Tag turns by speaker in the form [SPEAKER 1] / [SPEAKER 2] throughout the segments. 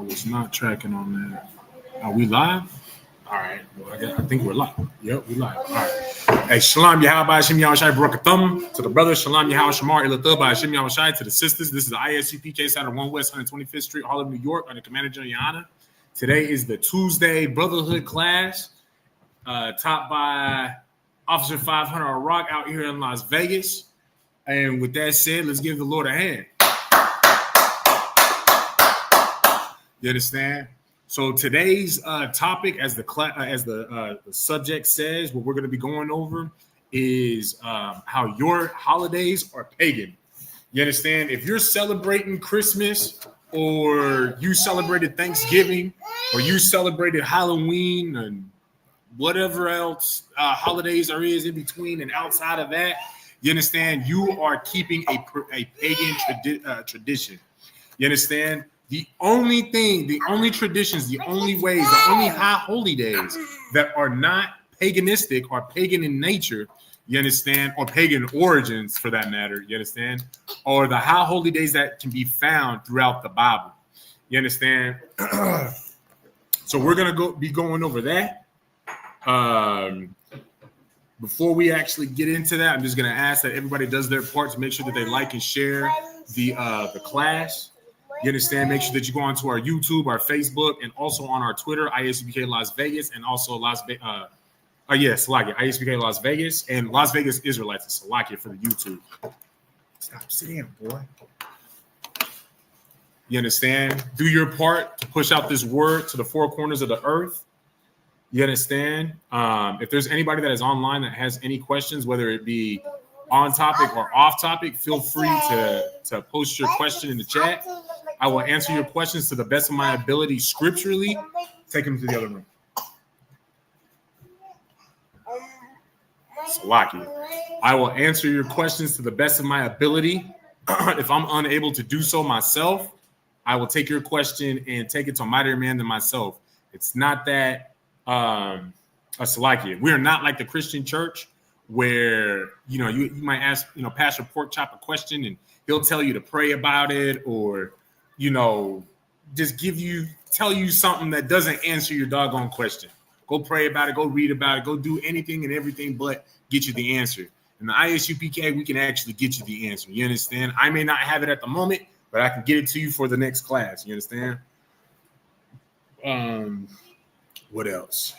[SPEAKER 1] was not tracking on that. Are we live? All right. Well, I think we're live. Yep, we live. All right. Hey, Shalom Yahweh Shem Yahushai Barakathum. To the brothers, Shalom Yahweh Shamar Ilathah Shem Yahushai. To the sisters, this is the ISUPK side of 1 West 125th Street, Harlem, New York, under Commander General Yana. Today is the Tuesday Brotherhood class, taught by Officer 500 Rock out here in Las Vegas. And with that said, let's give the Lord a hand. You understand? So today's topic, as the subject says, what we're going to be going over is how your holidays are pagan. You understand? If you're celebrating Christmas, or you celebrated Thanksgiving, or you celebrated Halloween, and whatever else holidays there is in between and outside of that, you understand? You are keeping a pagan tradition. You understand? The only thing, the only traditions, the only ways, the only high holy days that are not paganistic or pagan in nature, you understand, or pagan origins for that matter, you understand, are the high holy days that can be found throughout the Bible. You understand? So we're going to be going over that. Before we actually get into that, I'm just going to ask that everybody does their part to make sure that they like and share the class. You understand? Make sure that you go onto our YouTube, our Facebook, and also on our Twitter, ISUPK Las Vegas, and also Salakia, ISUPK Las Vegas, and Las Vegas Israelites, Salakia for the YouTube. Stop sitting, boy. You understand? Do your part to push out this word to the four corners of the earth. You understand? If there's anybody that is online that has any questions, whether it be on topic or off topic, feel free to post your question in the chat. I will answer your questions to the best of my ability scripturally. Take them to the other room. Salakia. I will answer your questions to the best of my ability. If I'm unable to do so myself, I will take your question and take it to a mightier man than myself. It's not that Salakia. We are not like the Christian church where, you might ask, Pastor Pork Chop a question and he'll tell you to pray about it, or just tell you something that doesn't answer your doggone question. Go pray about it, go read about it, go do anything and everything but get you the answer. In the ISUPK, we can actually get you the answer. You understand? I may not have it at the moment, but I can get it to you for the next class. You understand? What else?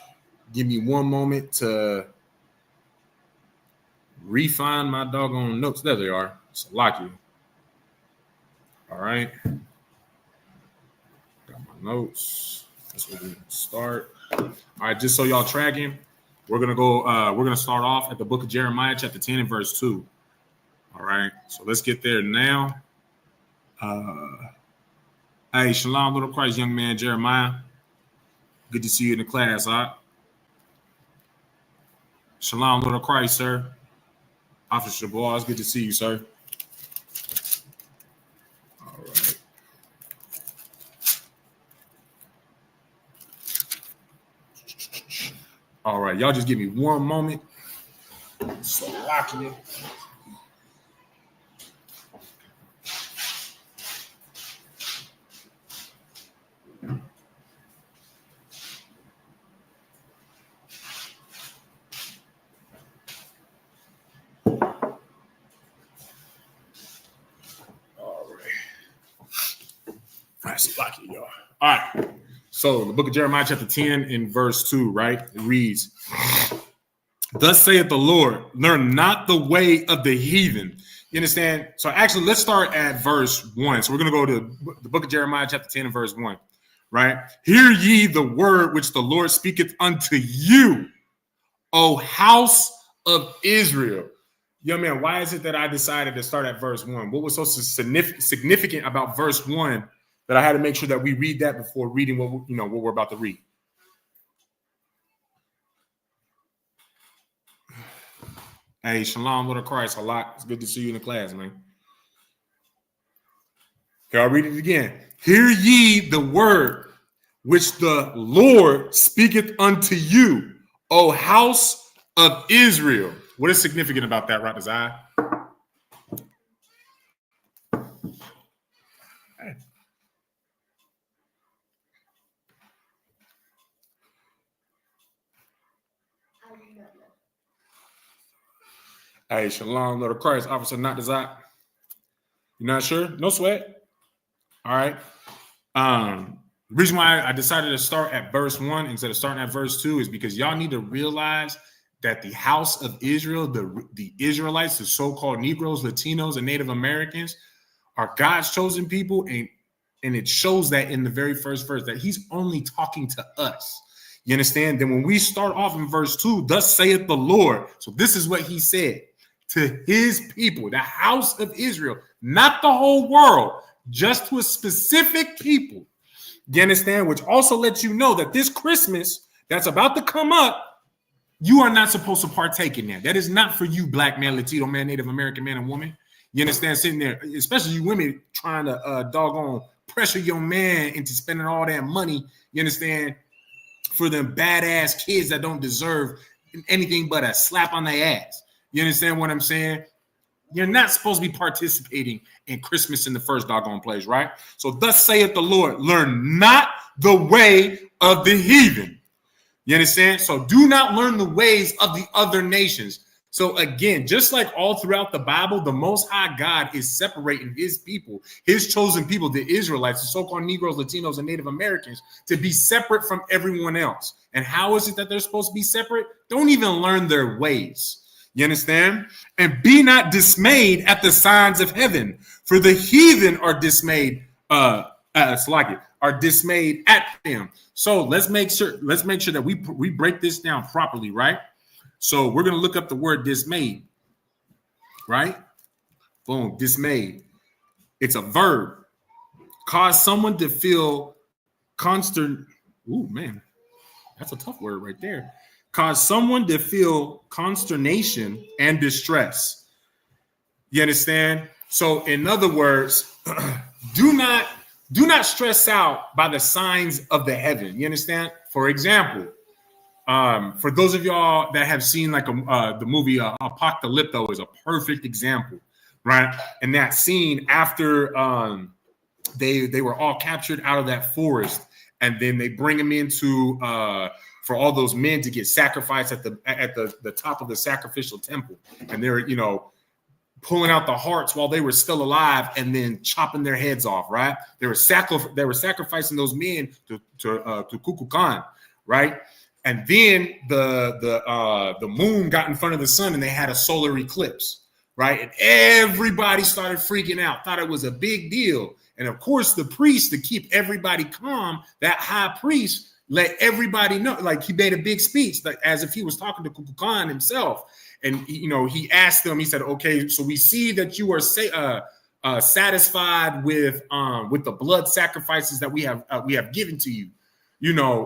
[SPEAKER 1] Give me one moment to refine my doggone notes. There they are. Salakia. All right. Notes. That's where we're gonna start. All right, just so y'all tracking, we're gonna start off at the book of Jeremiah, chapter 10 and verse 2. All right, so let's get there now. Hey, Shalom, little Christ, young man, Jeremiah. Good to see you in the class, huh? Shalom, little Christ, sir. Officer Boaz, good to see you, sir. All right, y'all just give me one moment. Salakia. All right, Salakia, y'all. All right. So the book of Jeremiah chapter 10 in verse 2, right? It reads, "Thus saith the Lord, learn not the way of the heathen." You understand? So actually, let's start at verse 1. So we're going to go to the book of Jeremiah chapter 10 and verse 1, right? "Hear ye the word which the Lord speaketh unto you, O house of Israel." Yo, man, why is it that I decided to start at verse 1? What was so significant about verse 1 that I had to make sure that we read that before reading what we're about to read? Hey, Shalom, little Christ, a lot. It's good to see you in the class, man. Okay, I'll read it again. "Hear ye the word which the Lord speaketh unto you, O house of Israel." What is significant about that, Ratazai? Hey, shalom, Lord of Christ, Officer Not Desire. You're not sure? No sweat. All right. The reason why I decided to start at verse 1 instead of starting at verse 2 is because y'all need to realize that the house of Israel, the Israelites, the so-called Negroes, Latinos, and Native Americans are God's chosen people, and it shows that in the very first verse that he's only talking to us. You understand? Then when we start off in verse 2, thus saith the Lord. So this is what he said to his people, the house of Israel, not the whole world, just to a specific people. You understand? Which also lets you know that this Christmas that's about to come up, you are not supposed to partake in that. That is not for you, black man, Latino man, Native American man and woman. You understand? Sitting there, especially you women trying to doggone pressure your man into spending all that money, you understand, for them badass kids that don't deserve anything but a slap on their ass. You understand what I'm saying? You're not supposed to be participating in Christmas in the first doggone place, right? So thus saith the Lord, learn not the way of the heathen. You understand? So do not learn the ways of the other nations. So again, just like all throughout the Bible, the Most High God is separating his people, his chosen people, the Israelites, the so-called Negroes, Latinos, and Native Americans, to be separate from everyone else. And how is it that they're supposed to be separate? Don't even learn their ways. You understand? And be not dismayed at the signs of heaven, for the heathen are dismayed. Are dismayed at him. So let's make sure that we break this down properly, right? So we're gonna look up the word dismayed, right? Boom, dismayed. It's a verb. Cause someone to feel constant. Ooh, man, that's a tough word right there. Cause someone to feel consternation and distress. You understand? So in other words, do not stress out by the signs of the heaven. You understand? For example, for those of y'all that have seen like the movie Apocalypto is a perfect example, right? And that scene after they were all captured out of that forest, and then they bring them into for all those men to get sacrificed at the top of the sacrificial temple, and they're pulling out the hearts while they were still alive, and then chopping their heads off. Right? They were sacrificing those men to Kukulkan, right? And then the moon got in front of the sun, and they had a solar eclipse, right? And everybody started freaking out, thought it was a big deal. And of course, the priest, to keep everybody calm, that high priest let everybody know, like he made a big speech, like as if he was talking to Kukulkan himself. And he asked them, he said, "Okay, so we see that you are satisfied with the blood sacrifices that we have given to you.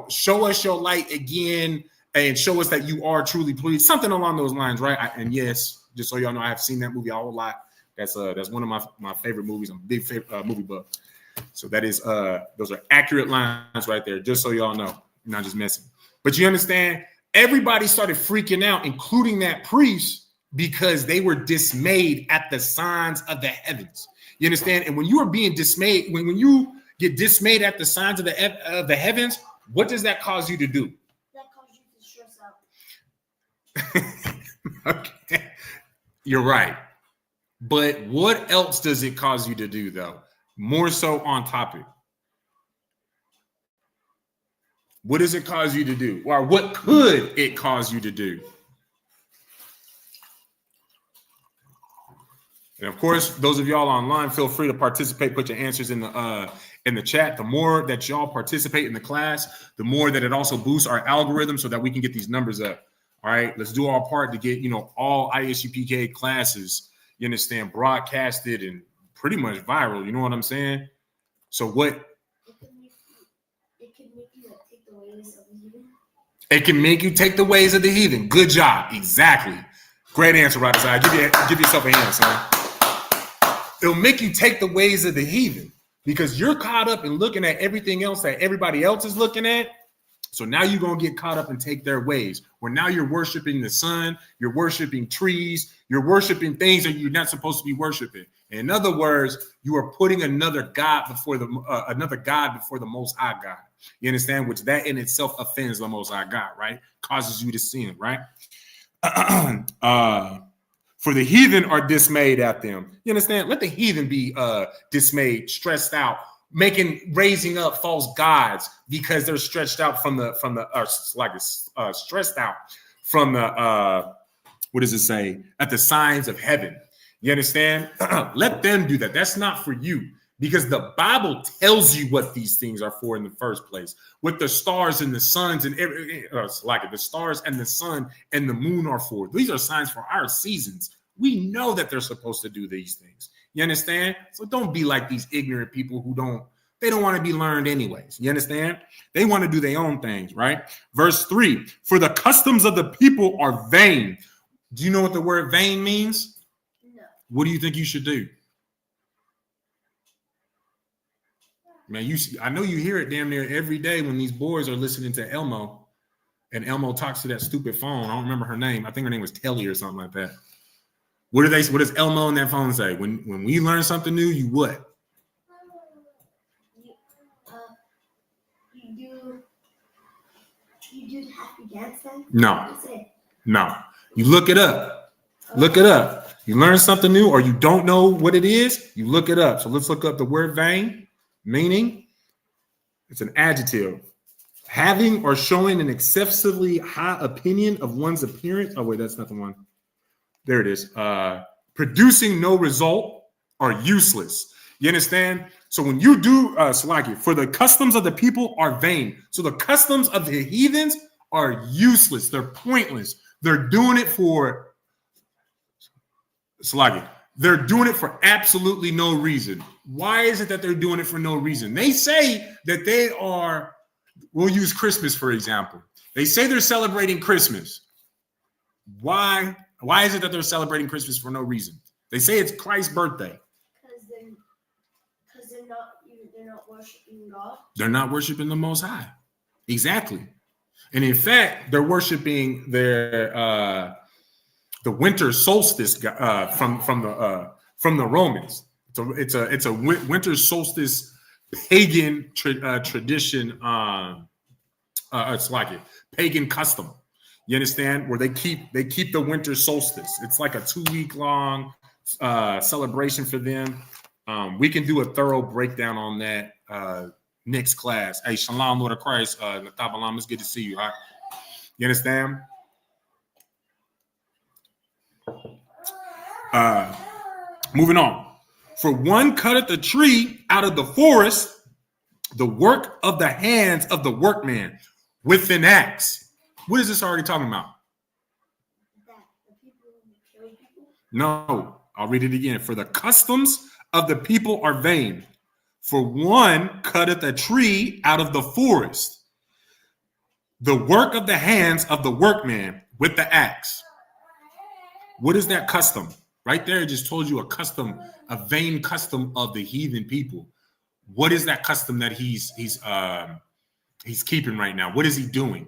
[SPEAKER 1] Show us your light again and show us that you are truly pleased." Something along those lines, right? And yes, just so y'all know, I have seen that movie a whole lot. That's one of my favorite movies. I'm a big favorite movie buff. So that is those are accurate lines right there, just so y'all know. I'm not just messing. But you understand, everybody started freaking out, including that priest, because they were dismayed at the signs of the heavens. You understand? And when you are being dismayed, when you get dismayed at the signs of the heavens, what does that cause you to do?
[SPEAKER 2] That causes you to stress out.
[SPEAKER 1] Okay. You're right. But what else does it cause you to do, though? More so on topic. What does it cause you to do? Or what could it cause you to do? And of course, those of y'all online, feel free to participate. Put your answers in the chat. The more that y'all participate in the class, the more that it also boosts our algorithm so that we can get these numbers up. All right, let's do our part to get all ISUPK classes, you understand, broadcasted and pretty much viral. You know what I'm saying? So what?
[SPEAKER 2] It can make you take the ways of the heathen.
[SPEAKER 1] It can make you take the ways of the heathen. Good job. Exactly. Great answer, right side. Give yourself a hand, son. It'll make you take the ways of the heathen because you're caught up in looking at everything else that everybody else is looking at. So now you're going to get caught up and take their ways, where now you're worshiping the sun, you're worshiping trees, you're worshiping things that you're not supposed to be worshiping. In other words, you are putting another God before the Most High God. You understand? Which that in itself offends the Most High God, right? Causes you to sin, right? For the heathen are dismayed at them. You understand? Let the heathen be dismayed, stressed out, raising up false gods because they're stretched out from the stressed out from the what does it say? At the signs of heaven. You understand? Let them do that. That's not for you. Because the Bible tells you what these things are for in the first place. What the stars and the suns and the stars and the sun and the moon are for. These are signs for our seasons. We know that they're supposed to do these things. You understand? So don't be like these ignorant people who don't want to be learned anyways. You understand? They want to do their own things, right? Verse 3, for the customs of the people are vain. Do you know what the word vain means? No. What do you think you should do? Man, I know you hear it damn near every day when these boys are listening to Elmo, and Elmo talks to that stupid phone. I don't remember her name. I think her name was Telly or something like that. What does Elmo on that phone say? When we learn something new, you what?
[SPEAKER 2] You do happy dance then?
[SPEAKER 1] No. You look it up. Look it up. You learn something new or you don't know what it is, you look it up. So let's look up the word vain. Meaning, it's an adjective. Having or showing an excessively high opinion of one's appearance. Oh, wait, that's not the one. There it is. Producing no result or useless. You understand? So when you do, for the customs of the people are vain. So the customs of the heathens are useless. They're pointless. They're doing it for, they're doing it for absolutely no reason. Why is it that they're doing it for no reason? They say that they are, we'll use Christmas, for example. They say they're celebrating Christmas. Why? Why is it that they're celebrating Christmas for no reason? They say it's Christ's birthday.
[SPEAKER 2] Because they're not worshiping God.
[SPEAKER 1] They're not worshiping the Most High. Exactly. And in fact, they're worshiping their the winter solstice from the Romans. It's a winter solstice pagan tradition. It's like it pagan custom. You understand? Where they keep the winter solstice. It's like a 2-week long celebration for them. We can do a thorough breakdown on that next class. Hey, Shalom, Lord of Christ, Natabalam, it's good to see you. Right? You understand? Moving on. For one cutteth the tree out of the forest, the work of the hands of the workman with an axe. What is this already talking about? No, I'll read it again. For the customs of the people are vain. For one cutteth a tree out of the forest, the work of the hands of the workman with the axe. What is that custom? Right there, it just told you a custom, a vain custom of the heathen people. What is that custom that he's keeping right now? What is he doing?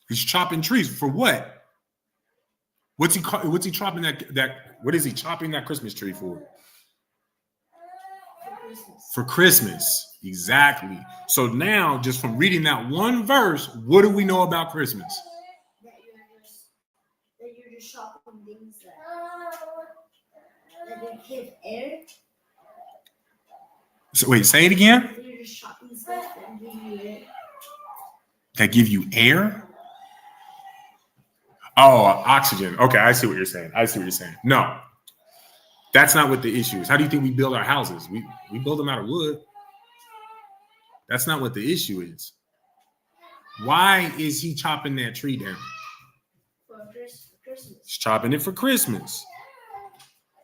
[SPEAKER 1] He's chopping trees for what? What's he chopping what is he chopping that Christmas tree for? For Christmas. Exactly. So now, just from reading that one verse, what do we know about Christmas?
[SPEAKER 2] That you're just chopping things that they give air.
[SPEAKER 1] So wait, say it again.
[SPEAKER 2] You're just chopping stuff that give you air.
[SPEAKER 1] That give you air? Oh, oxygen. Okay, I see what you're saying. No, that's not what the issue is. How do you think we build our houses? We build them out of wood. That's not what the issue is. Why is he chopping that tree down?
[SPEAKER 2] For Christmas.
[SPEAKER 1] He's chopping it for Christmas.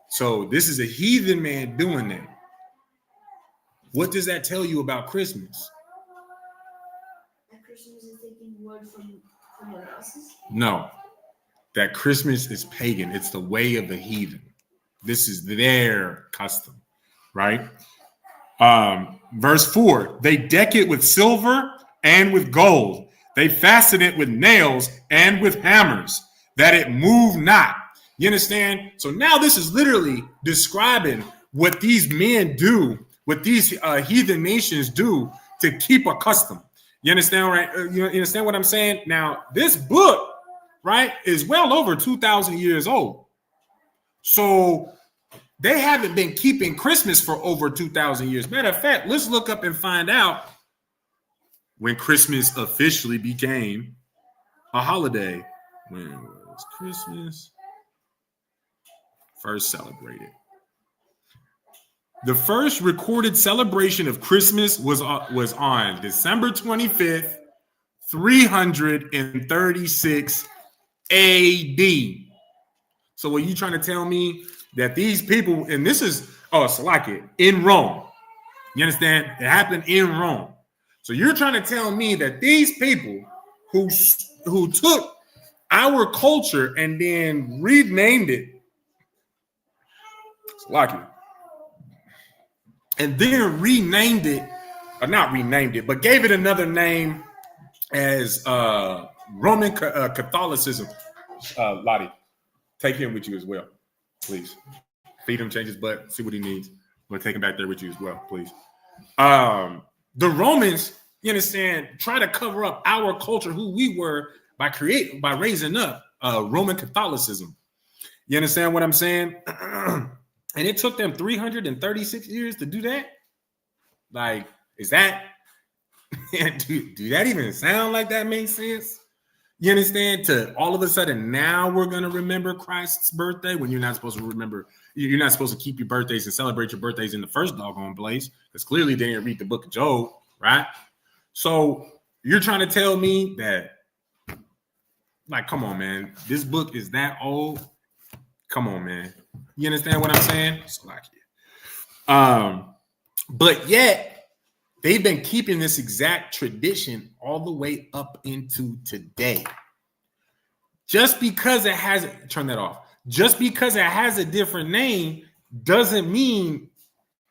[SPEAKER 1] So this is a heathen man doing that. What does that tell you about Christmas?
[SPEAKER 2] That Christmas is taking word from someone else's?
[SPEAKER 1] No. That Christmas is pagan. It's the way of the heathen. This is their custom, right? Verse 4, they deck it with silver and with gold. They fasten it with nails and with hammers, that it move not. You understand? So now this is literally describing what these men do, what these heathen nations do to keep a custom. You understand, right? You understand what I'm saying? Now, this book right, is well over 2,000 years old. So they haven't been keeping Christmas for over 2,000 years. Matter of fact, let's look up and find out when Christmas officially became a holiday. When was Christmas first celebrated? The first recorded celebration of Christmas was on December 25th, 336 AD. So what you trying to tell me that these people, and this is, Salakia, in Rome. You understand? It happened in Rome. So you're trying to tell me that these people who took our culture and then renamed it, Salakia, and then renamed it, or not renamed it, but gave it another name as Roman Catholicism. Lottie, take him with you as well, please. Feed him, change his butt, see what he needs. We'll take him back there with you as well, please. The Romans, you understand, try to cover up our culture, who we were, by raising up Roman Catholicism. You understand what I'm saying? And it took them 336 years to do that. Like, is that, do that even sound like that makes sense? You understand? To all of a sudden, now we're going to remember Christ's birthday when you're not supposed to remember. You're not supposed to keep your birthdays and celebrate your birthdays in the first doggone place, because clearly they didn't read the book of Job, right? So you're trying to tell me that, like, come on, man, this book is that old? Come on, man. You understand what I'm saying? It's like, but yet they've been keeping this exact tradition all the way up into today. Just because it has, turn that off. Just because it has a different name doesn't mean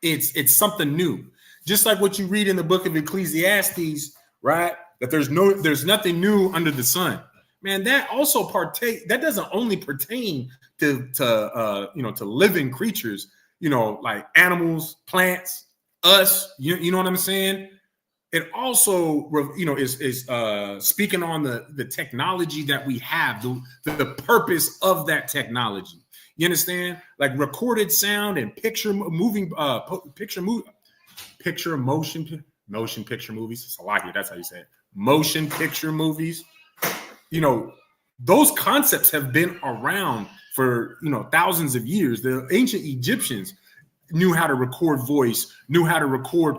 [SPEAKER 1] it's something new. Just like what you read in the book of Ecclesiastes, right? That there's nothing new under the sun. Man, that also that doesn't only pertain to living creatures, like animals, plants, us, you know what I'm saying? It also, is speaking on the technology that we have, the purpose of that technology. You understand? Like recorded sound and motion picture movies. Salakia, that's how you say it. Motion picture movies. Those concepts have been around for, thousands of years. The ancient Egyptians knew how to record voice, knew how to record,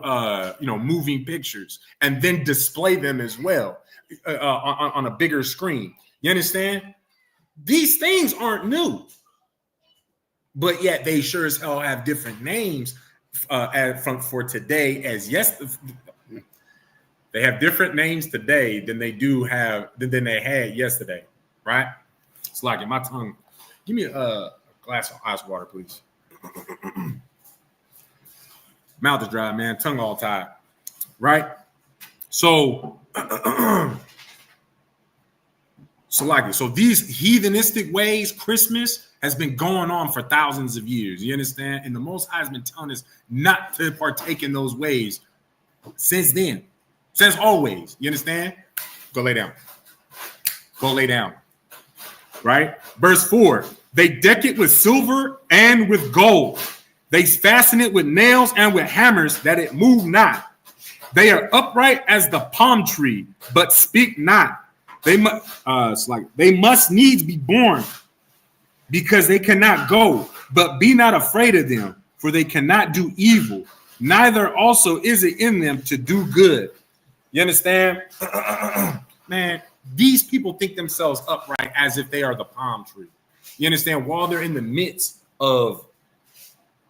[SPEAKER 1] moving pictures, and then display them as well on a bigger screen. You understand? These things aren't new, but yet they sure as hell have different names for today. They have different names today than they had yesterday, right? It's like in my tongue. Give me a glass of ice water, please. Mouth is dry, man. Tongue all tied, right? So these heathenistic ways, Christmas has been going on for thousands of years. You understand? And the Most High has been telling us not to partake in those ways since then, since always. You understand? Go lay down. Go lay down. Right? Verse 4, they deck it with silver and with gold. They fasten it with nails and with hammers that it move not. They are upright as the palm tree, but speak not. They must needs be born, because they cannot go, but be not afraid of them, for they cannot do evil. Neither also is it in them to do good. You understand? Man, these people think themselves upright as if they are the palm tree. You understand? While they're in the midst of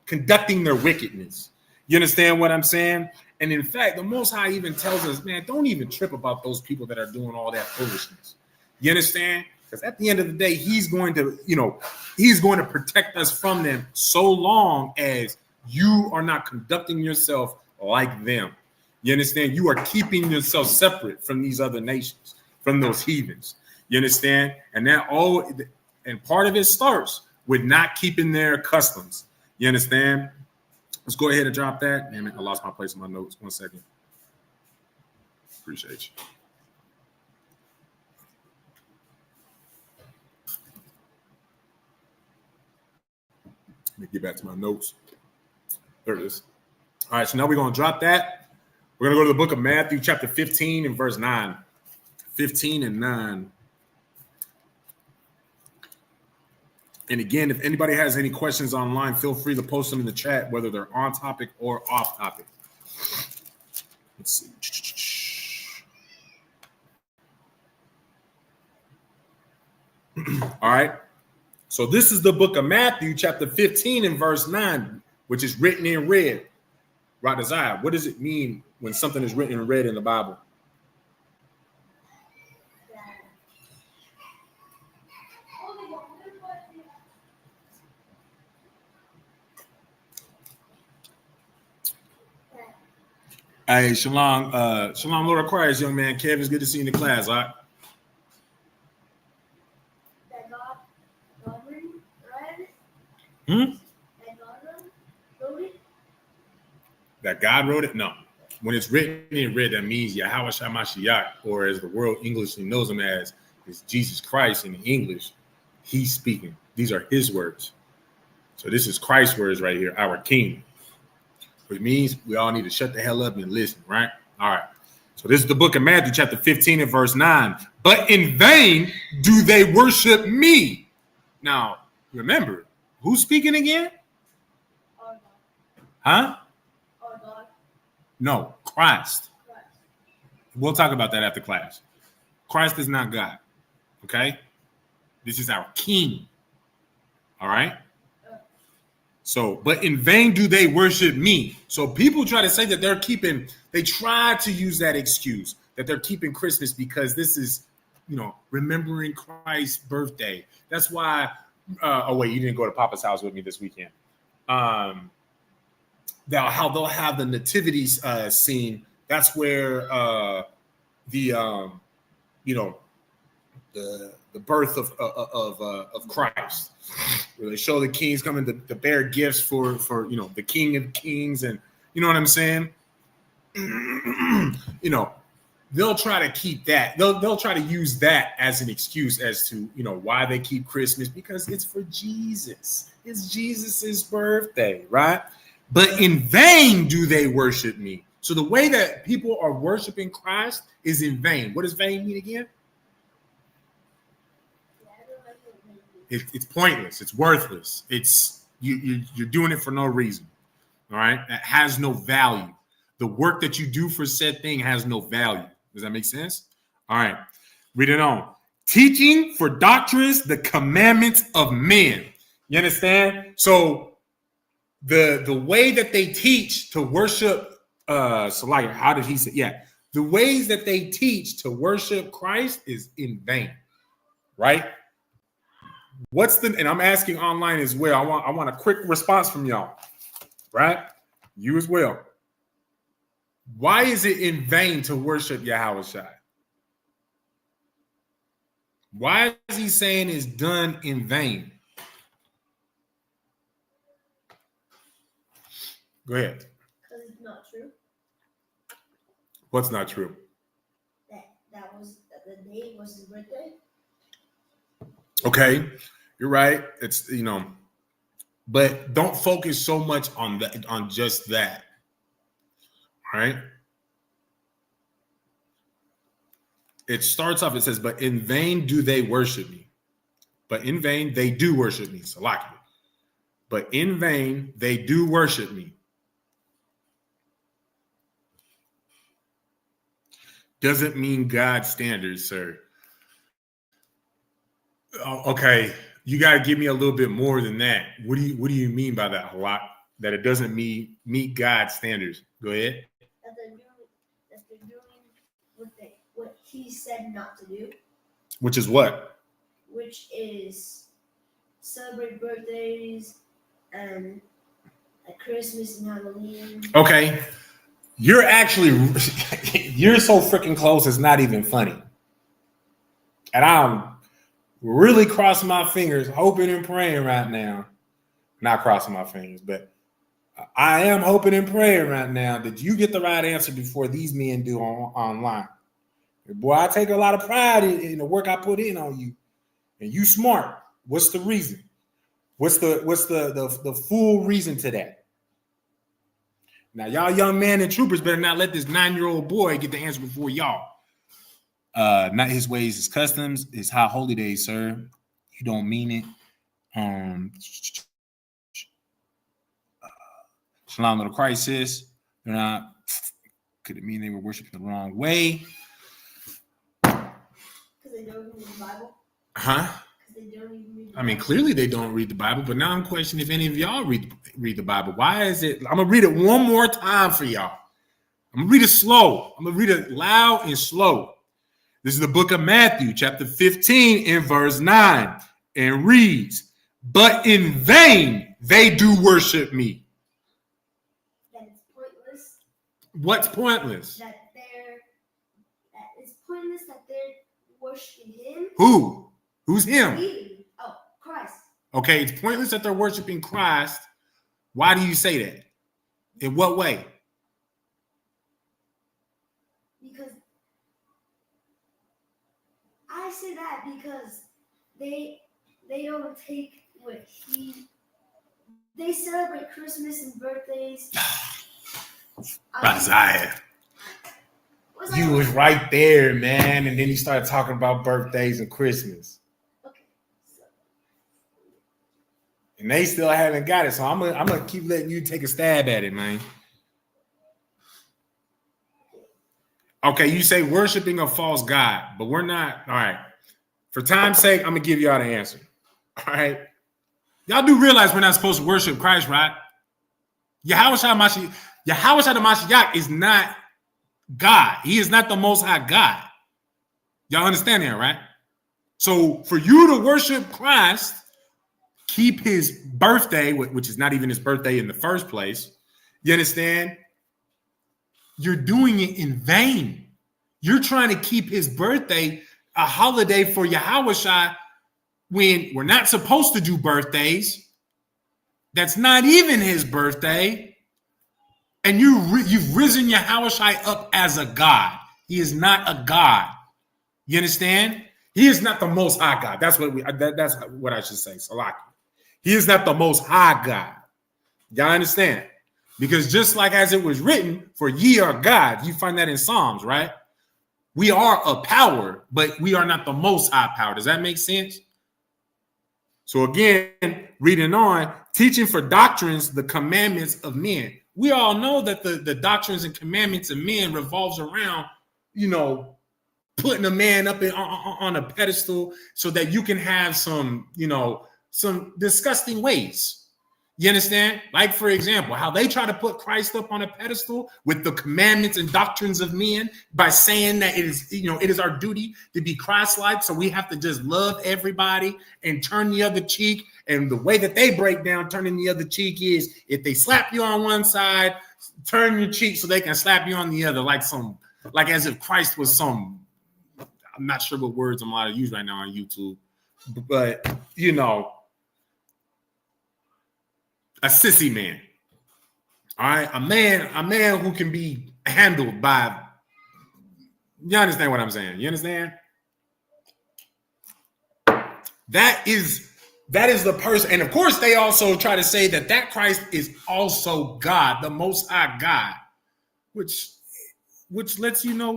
[SPEAKER 1] conducting their wickedness. You understand what I'm saying? And in fact, the Most High even tells us, man, don't even trip about those people that are doing all that foolishness. You understand? Because at the end of the day, he's going to protect us from them so long as you are not conducting yourself like them. You understand? You are keeping yourself separate from these other nations, from those heathens. You understand? And part of it starts with not keeping their customs. You understand? Let's go ahead and drop that. Damn it, I lost my place in my notes. 1 second. Appreciate you. Let me get back to my notes. There it is. All right, so now we're going to drop that. We're going to go to the book of Matthew, chapter 15 and verse 9. 15 and 9. And again, if anybody has any questions online, feel free to post them in the chat, whether they're on topic or off topic. Let's see. All right. So this is the book of Matthew, chapter 15 and verse 9, which is written in red. Radazai, what does it mean when something is written in red in the Bible? Hey, Shalom, Lord Christ, young man. Kev, it's good to see you in the class. All right.
[SPEAKER 2] That God read? That God wrote it?
[SPEAKER 1] That God wrote it? No. When it's written in red, that means Yahweh Shamashiach, or as the world Englishly knows him as, is Jesus Christ in English. He's speaking. These are his words. So this is Christ's words right here, our King. Which means we all need to shut the hell up and listen, right? All right. So this is the book of Matthew, chapter 15 and verse 9. But in vain do they worship me. Now, remember, who's speaking again?
[SPEAKER 2] Our God.
[SPEAKER 1] Huh?
[SPEAKER 2] Our God.
[SPEAKER 1] No, Christ.
[SPEAKER 2] Christ.
[SPEAKER 1] We'll talk about that after class. Christ is not God, okay? This is our King, all right? So, but in vain do they worship me. So people try to say that they try to use that excuse that they're keeping Christmas because this is, remembering Christ's birthday. That's why, oh wait, you didn't go to Papa's house with me this weekend. How they'll have the nativity scene. That's where the birth of Christ, where they show the kings coming to bear gifts for the King of Kings, and you know what I'm saying. They'll try to keep that. They'll try to use that as an excuse as to why they keep Christmas, because it's for Jesus. It's Jesus's birthday, right? But in vain do they worship me. So the way that people are worshiping Christ is in vain. What does vain mean again? It's pointless. It's worthless. It's you're doing it for no reason. All right, that has no value. The work that you do for said thing has no value. Does that make sense? All right, read it on. Teaching for doctrines the commandments of men. You understand? So the way that they teach to worship, how did he say? Yeah, the ways that they teach to worship Christ is in vain, right? And I'm asking online as well. I want a quick response from y'all, right? You as well. Why is it in vain to worship Yahweh Shai? Why is he saying it's done in vain? Go ahead.
[SPEAKER 2] Because it's not true.
[SPEAKER 1] What's not true?
[SPEAKER 2] That the day was his birthday.
[SPEAKER 1] Okay, you're right. It's but don't focus so much on just that. All right. It starts off. It says, "But in vain do they worship me." But in vain they do worship me. Salaki. But in vain they do worship me. Doesn't mean God's standards, sir. Okay, you got to give me a little bit more than that. What do you mean by that, Halak? That it doesn't meet God's standards? Go ahead.
[SPEAKER 2] That they're doing what he said not to do.
[SPEAKER 1] Which is what?
[SPEAKER 2] Which is celebrate birthdays and Christmas and Halloween.
[SPEAKER 1] Okay, you're so freaking close. It's not even funny, and I'm really crossing my fingers, hoping and praying right now. Not crossing my fingers, but I am hoping and praying right now that you get the right answer before these men do online. Boy, I take a lot of pride in the work I put in on you. And you smart. What's the reason? What's the full reason to that? Now, y'all young men and troopers better not let this 9-year-old boy get the answer before y'all. Not his ways, his customs, his high holy days, sir. You don't mean it. Shalom to the crisis. They're not. Could it mean they were worshiping the wrong way?
[SPEAKER 2] Because they don't read the Bible?
[SPEAKER 1] Huh?
[SPEAKER 2] They don't even read the
[SPEAKER 1] I mean,
[SPEAKER 2] Bible.
[SPEAKER 1] clearly they don't read the Bible, but now I'm questioning if any of y'all read the Bible. Why is it? I'm going to read it one more time for y'all. I'm going to read it slow. I'm going to read it loud and slow. This is the book of Matthew, chapter 15, in verse 9, and reads, "But in vain they do worship me."
[SPEAKER 2] That it's pointless.
[SPEAKER 1] What's pointless?
[SPEAKER 2] That it's pointless that they're worshiping him.
[SPEAKER 1] Who? Who's him?
[SPEAKER 2] He. Oh, Christ.
[SPEAKER 1] Okay, it's pointless that they're worshiping Christ. Why do you say that? In what way?
[SPEAKER 2] Because I say that because they don't take what they celebrate Christmas and birthdays.
[SPEAKER 1] Isaiah. You was right there, man. And then you started talking about birthdays and Christmas.
[SPEAKER 2] Okay. So.
[SPEAKER 1] And they still haven't got it. So I'm gonna keep letting you take a stab at it, man. Okay, you say worshiping a false god, but we're not. All right. For time's sake, I'm gonna give y'all the answer. All right. Y'all do realize we're not supposed to worship Christ, right? Yahweh Shai the Mashiach is not God. He is not the Most High God. Y'all understand that, right? So for you to worship Christ, keep his birthday, which is not even his birthday in the first place, you understand? You're doing it in vain. You're trying to keep his birthday a holiday for Yahweh Shai when we're not supposed to do birthdays. That's not even his birthday. And you've risen Yahweh Shai up as a God. He is not a God. You understand? He is not the Most High God. That's what I should say. Salaki. He is not the Most High God. Y'all understand? Because just like as it was written, for ye are God, you find that in Psalms, right? We are a power, but we are not the Most High power. Does that make sense? So again, reading on, teaching for doctrines, the commandments of men. We all know that the doctrines and commandments of men revolves around, putting a man up on a pedestal so that you can have some disgusting ways. You understand? Like, for example, how they try to put Christ up on a pedestal with the commandments and doctrines of men by saying that it is our duty to be Christ-like. So we have to just love everybody and turn the other cheek. And the way that they break down turning the other cheek is if they slap you on one side, turn your cheek so they can slap you on the other, like as if Christ was some, I'm not sure what words I'm allowed to use right now on YouTube, but a sissy man. All right, a man who can be handled by. You understand what I'm saying? You understand? That is the person, and of course they also try to say that Christ is also God, the Most High God, which lets you know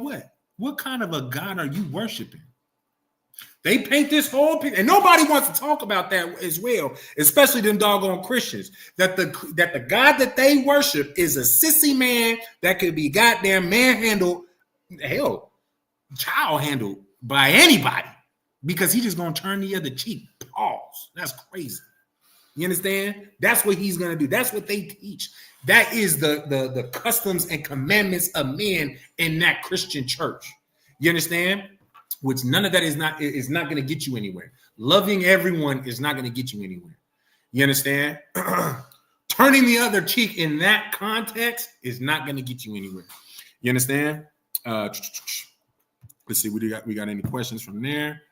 [SPEAKER 1] what kind of a God are you worshiping? They paint this whole picture, and nobody wants to talk about that as well, especially them doggone Christians, that the God that they worship is a sissy man that could be goddamn manhandled, hell, child handled by anybody, because he just gonna turn the other cheek. Pause. That's crazy. You understand? That's what he's gonna do. That's what they teach. That is the customs and commandments of men in that Christian church. You understand? Which none of that is not going to get you anywhere. Loving everyone is not going to get you anywhere. You understand? Turning the other cheek in that context is not going to get you anywhere. You understand? Let's see, we got any questions from there?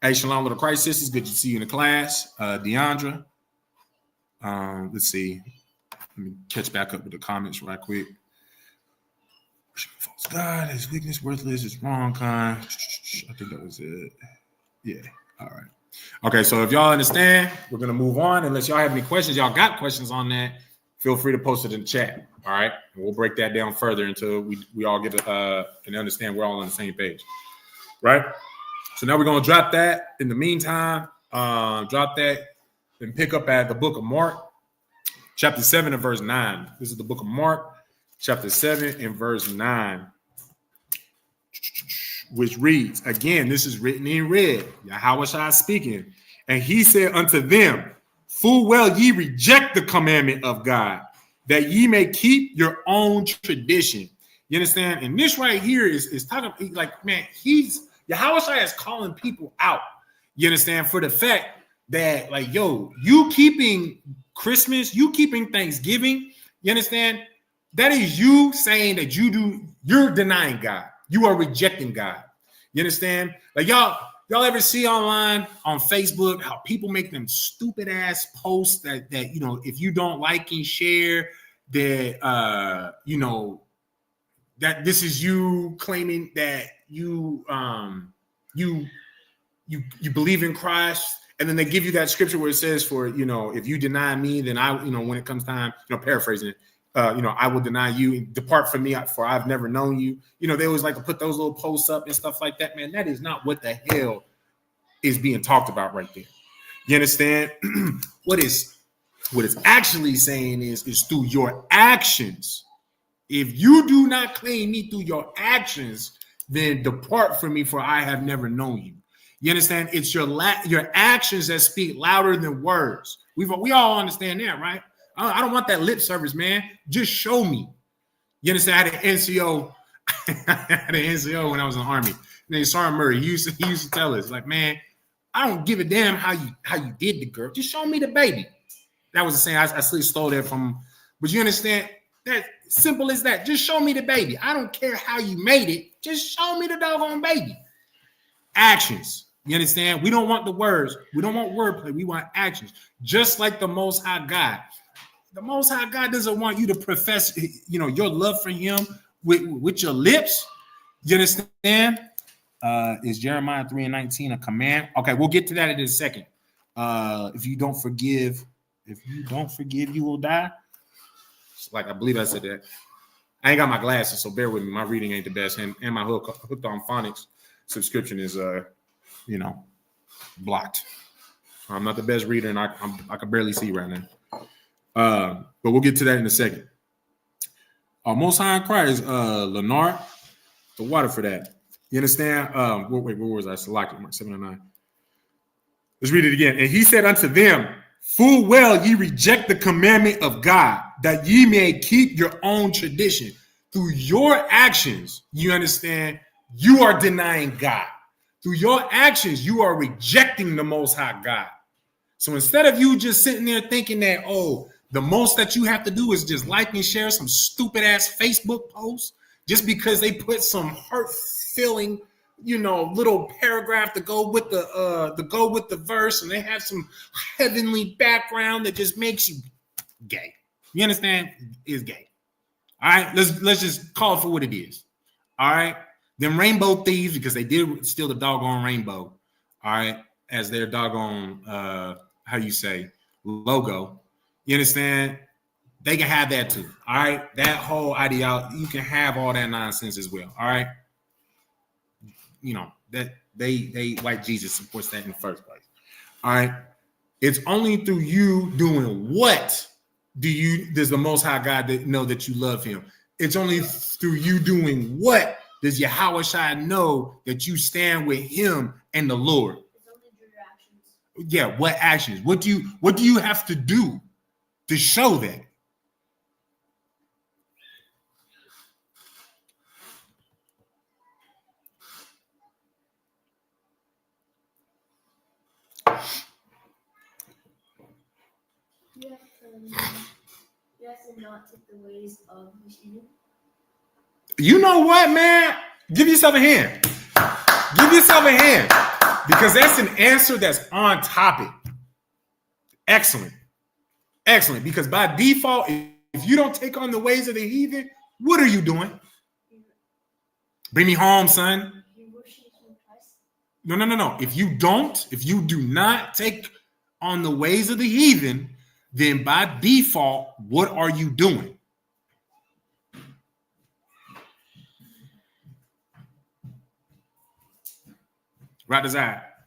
[SPEAKER 1] Hey, Shalom Little Christ Sisters, good to see you in the class. Deandra. Let's see. Let me catch back up with the comments right quick. False God, his weakness, worthless, is wrong kind. I think that was it. Yeah. All right. Okay, so if y'all understand, we're gonna move on. Unless y'all have any questions, y'all got questions on that, feel free to post it in the chat. All right, and we'll break that down further until we all get and understand we're all on the same page. Right. So now we're gonna drop that. In the meantime, drop that and pick up at the book of Mark, chapter 7 and verse 9. This is the book of Mark, chapter 7 and verse 9. Which reads, again, this is written in red, Yahushua speaking. And he said unto them, full well ye reject the commandment of God, that ye may keep your own tradition. You understand? And this right here is talking like, man, Yahushua is calling people out. You understand? For the fact that, like, yo, you keeping Christmas, you keeping Thanksgiving, you understand? That is you saying that you're denying God. You are rejecting God. You understand? Like y'all ever see online on Facebook how people make them stupid ass posts that you know, if you don't like and share that you know that this is you claiming that you believe in Christ, and then they give you that scripture where it says, for, you know, if you deny me, then I, you know, when it comes time, you know, paraphrasing it, you know, I will deny you, depart from me, for I've never known you. You know, they always like to put those little posts up and stuff like that. Man, that is not what the hell is being talked about right there. You understand? What it's actually saying is through your actions. If you do not claim me through your actions, then depart from me, for I have never known you. You understand? It's your actions that speak louder than words. We all understand that, right? I don't want that lip service, man. Just show me. You understand? I had an NCO. I had an NCO when I was in the Army. Named Sergeant Murray. He used to tell us, like, man, I don't give a damn how you did the girl. Just show me the baby. That was the saying. I still stole that from. But you understand? That simple as that. Just show me the baby. I don't care how you made it. Just show me the doggone baby. Actions. You understand? We don't want the words. We don't want wordplay. We want actions. Just like the Most High God. The Most High God doesn't want you to profess, you know, your love for Him with your lips. You understand? Is Jeremiah 3:19 a command? Okay, we'll get to that in a second. If you don't forgive, you will die. Like, I believe I said that. I ain't got my glasses, so bear with me. My reading ain't the best, and my hooked on phonics subscription is you know, blocked. I'm not the best reader, and I can barely see right now. But we'll get to that in a second. Most High in Christ, Leonard, the water for that. You understand? Where was I selected? Mark 7 and 9. Let's read it again. And he said unto them, full well ye reject the commandment of God, that ye may keep your own tradition. Through your actions, you understand, you are denying God. Through your actions, you are rejecting the Most High God. So instead of you just sitting there thinking that, oh, the most that you have to do is just like and share some stupid ass Facebook posts just because they put some hurt-feeling, you know, little paragraph to go with the verse, and they have some heavenly background that just makes you gay. You understand? It's gay. All right, let's just call it for what it is. All right, them rainbow thieves, because they did steal the doggone rainbow. All right, as their doggone how you say logo. You understand? They can have that too. All right, that whole ideology, you can have all that nonsense as well. All right, you know that they white Jesus supports that in the first place. All right, it's only through you doing what does the Most High God know that you love Him. It's only through you doing what does Yahushua know that you stand with Him and the Lord.
[SPEAKER 2] It's only through your actions.
[SPEAKER 1] Yeah, what actions? What do you have to do to show that?
[SPEAKER 2] You have to not take the ways of the heathen.
[SPEAKER 1] You know what, man? Give yourself a hand. Give yourself a hand. Because that's an answer that's on topic. Excellent. Excellent. Because by default, if you don't take on the ways of the heathen, what are you doing? Bring me home, son.
[SPEAKER 2] You worship Christ.
[SPEAKER 1] No. If you do not take on the ways of the heathen, then by default, what are you doing? Right as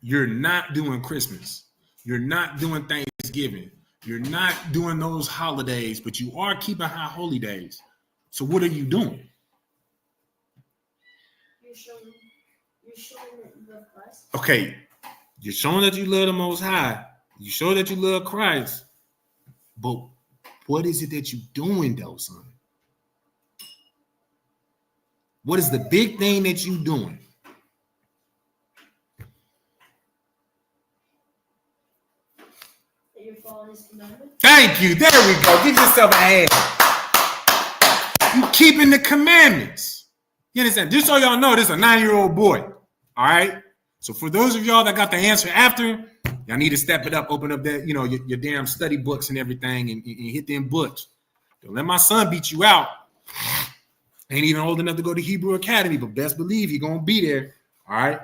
[SPEAKER 1] you're not doing Christmas. You're not doing Thanksgiving. You're not doing those holidays, but you are keeping high holy days. So what are you doing?
[SPEAKER 2] You're showing that you love Christ.
[SPEAKER 1] Okay, you're showing that you love the Most High. You show that you love Christ. But what is it that you're doing, though, son? What is the big thing that you're doing?
[SPEAKER 2] That you're following His commandments.
[SPEAKER 1] Thank you. There we go. Give yourself a hand. You keeping the commandments. You understand? Just so y'all know, this is a 9-year-old boy. All right. So for those of y'all that got the answer after, y'all need to step it up, open up that, your damn study books and everything, and hit them books. Don't let my son beat you out. Ain't even old enough to go to Hebrew Academy, but best believe he's gonna be there. All right.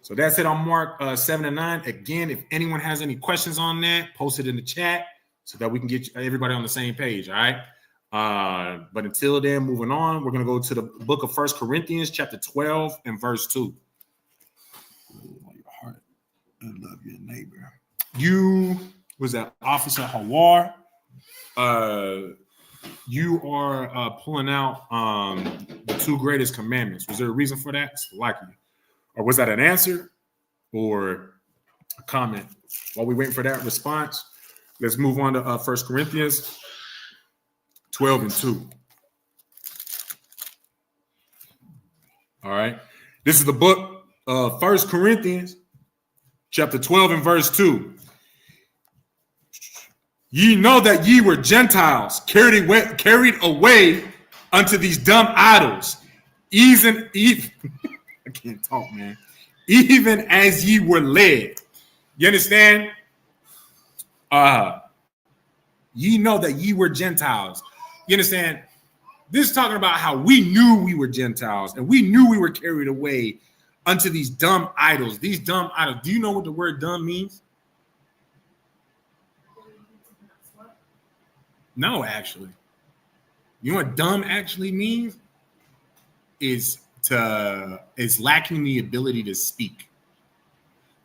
[SPEAKER 1] So that's it on Mark 7 and 9. Again, if anyone has any questions on that, post it in the chat so that we can get everybody on the same page. All right. But until then, moving on, we're gonna go to the book of 1 Corinthians, chapter 12 and verse 2. Your heart and love your neighbor. You was that Officer Hawar. You are pulling out the 2 greatest commandments. Was there a reason for that? It's likely. Or was that an answer or a comment? While we waiting for that response, let's move on to 1 Corinthians 12 and 2. All right. This is the book of 1 Corinthians, chapter 12 and verse 2. Ye know that ye were Gentiles, carried away unto these dumb idols, even I can't talk, man. Even as ye were led. You understand? Ye know that ye were Gentiles. You understand? This is talking about how we knew we were Gentiles and we knew we were carried away unto these dumb idols. These dumb idols. Do you know what the word dumb means? No, actually. You know what dumb actually means? Is lacking the ability to speak.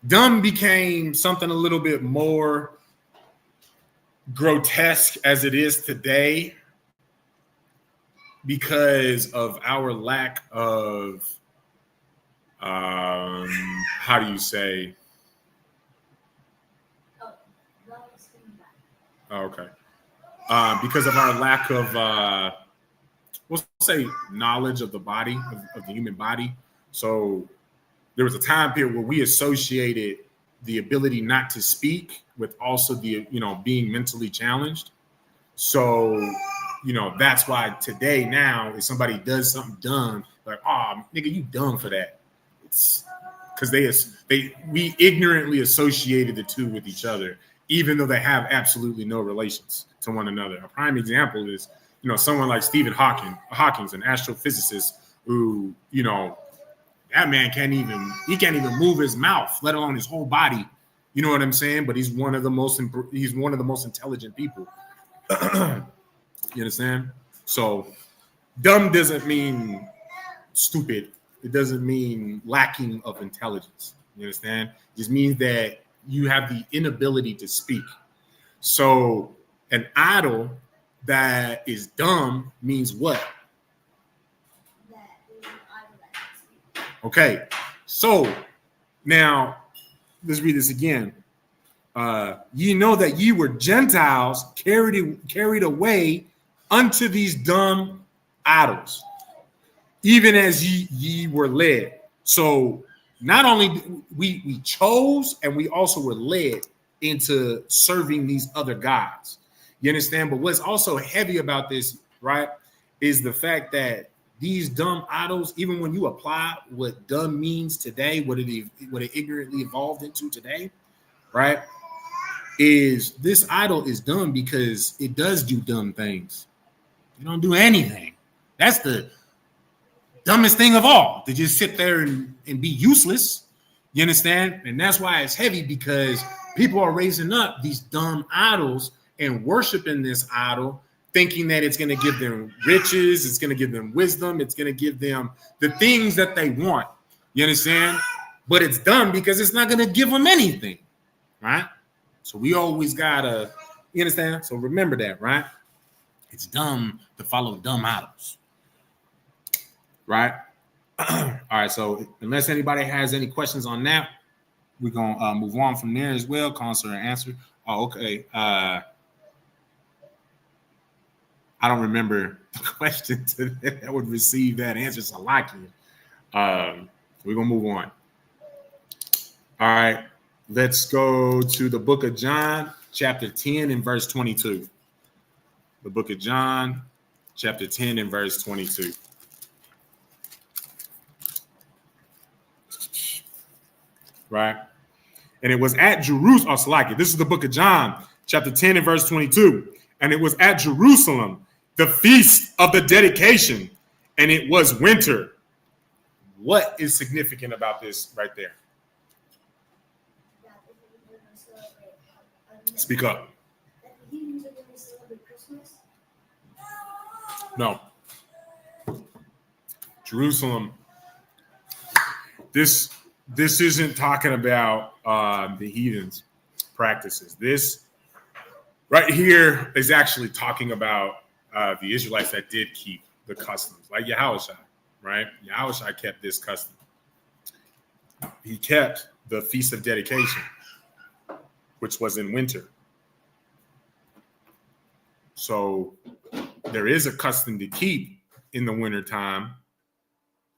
[SPEAKER 1] Dumb became something a little bit more grotesque as it is today because of our lack of how do you say? Oh, okay. Because of our lack of we'll say knowledge of the body, of the human body. So there was a time period where we associated the ability not to speak with also the, being mentally challenged. So, that's why today now, if somebody does something dumb, like, oh, nigga, you dumb for that. It's because we ignorantly associated the two with each other, even though they have absolutely no relations to one another. A prime example is, someone like Stephen Hawking, an astrophysicist who, that man can't even move his mouth, let alone his whole body. You know what I'm saying? But he's one of the most intelligent people. You understand? So dumb doesn't mean stupid. It doesn't mean lacking of intelligence. You understand? It just means that you have the inability to speak. So an idol that is dumb means what? Okay, so now let's read this again. Ye know that ye were Gentiles carried away unto these dumb idols, even as ye were led. So not only we chose, and we also were led into serving these other gods. You understand? But what's also heavy about this, right, is the fact that these dumb idols, even when you apply what dumb means today, what it ignorantly evolved into today, right, is this idol is dumb because it does do dumb things. It don't do anything. That's the dumbest thing of all, to just sit there and be useless. You understand? And that's why it's heavy, because people are raising up these dumb idols and worshiping this idol, thinking that it's going to give them riches, it's going to give them wisdom, it's going to give them the things that they want. You understand? But it's dumb because it's not going to give them anything, right? So we always got to, you understand? So remember that, right? It's dumb to follow dumb idols, right? All right, so unless anybody has any questions on that, we're going to move on from there as well. Concert and answer. Oh, okay. I don't remember the question that would receive that answer. So like it. We're going to move on. All right, let's go to the book of John, chapter 10 and verse 22. The book of John, chapter 10 and verse 22. Right? And it was at Jerusalem. Oh, like it. This is the book of John, chapter 10 and verse 22. And it was at Jerusalem, the feast of the dedication, and it was winter. What is significant about this right there? Speak up. No. Jerusalem. This isn't talking about the heathens' practices. This right here is actually talking about the Israelites that did keep the customs, like Yahushua, right? Yahushua kept this custom. He kept the Feast of Dedication, which was in winter. So there is a custom to keep in the wintertime.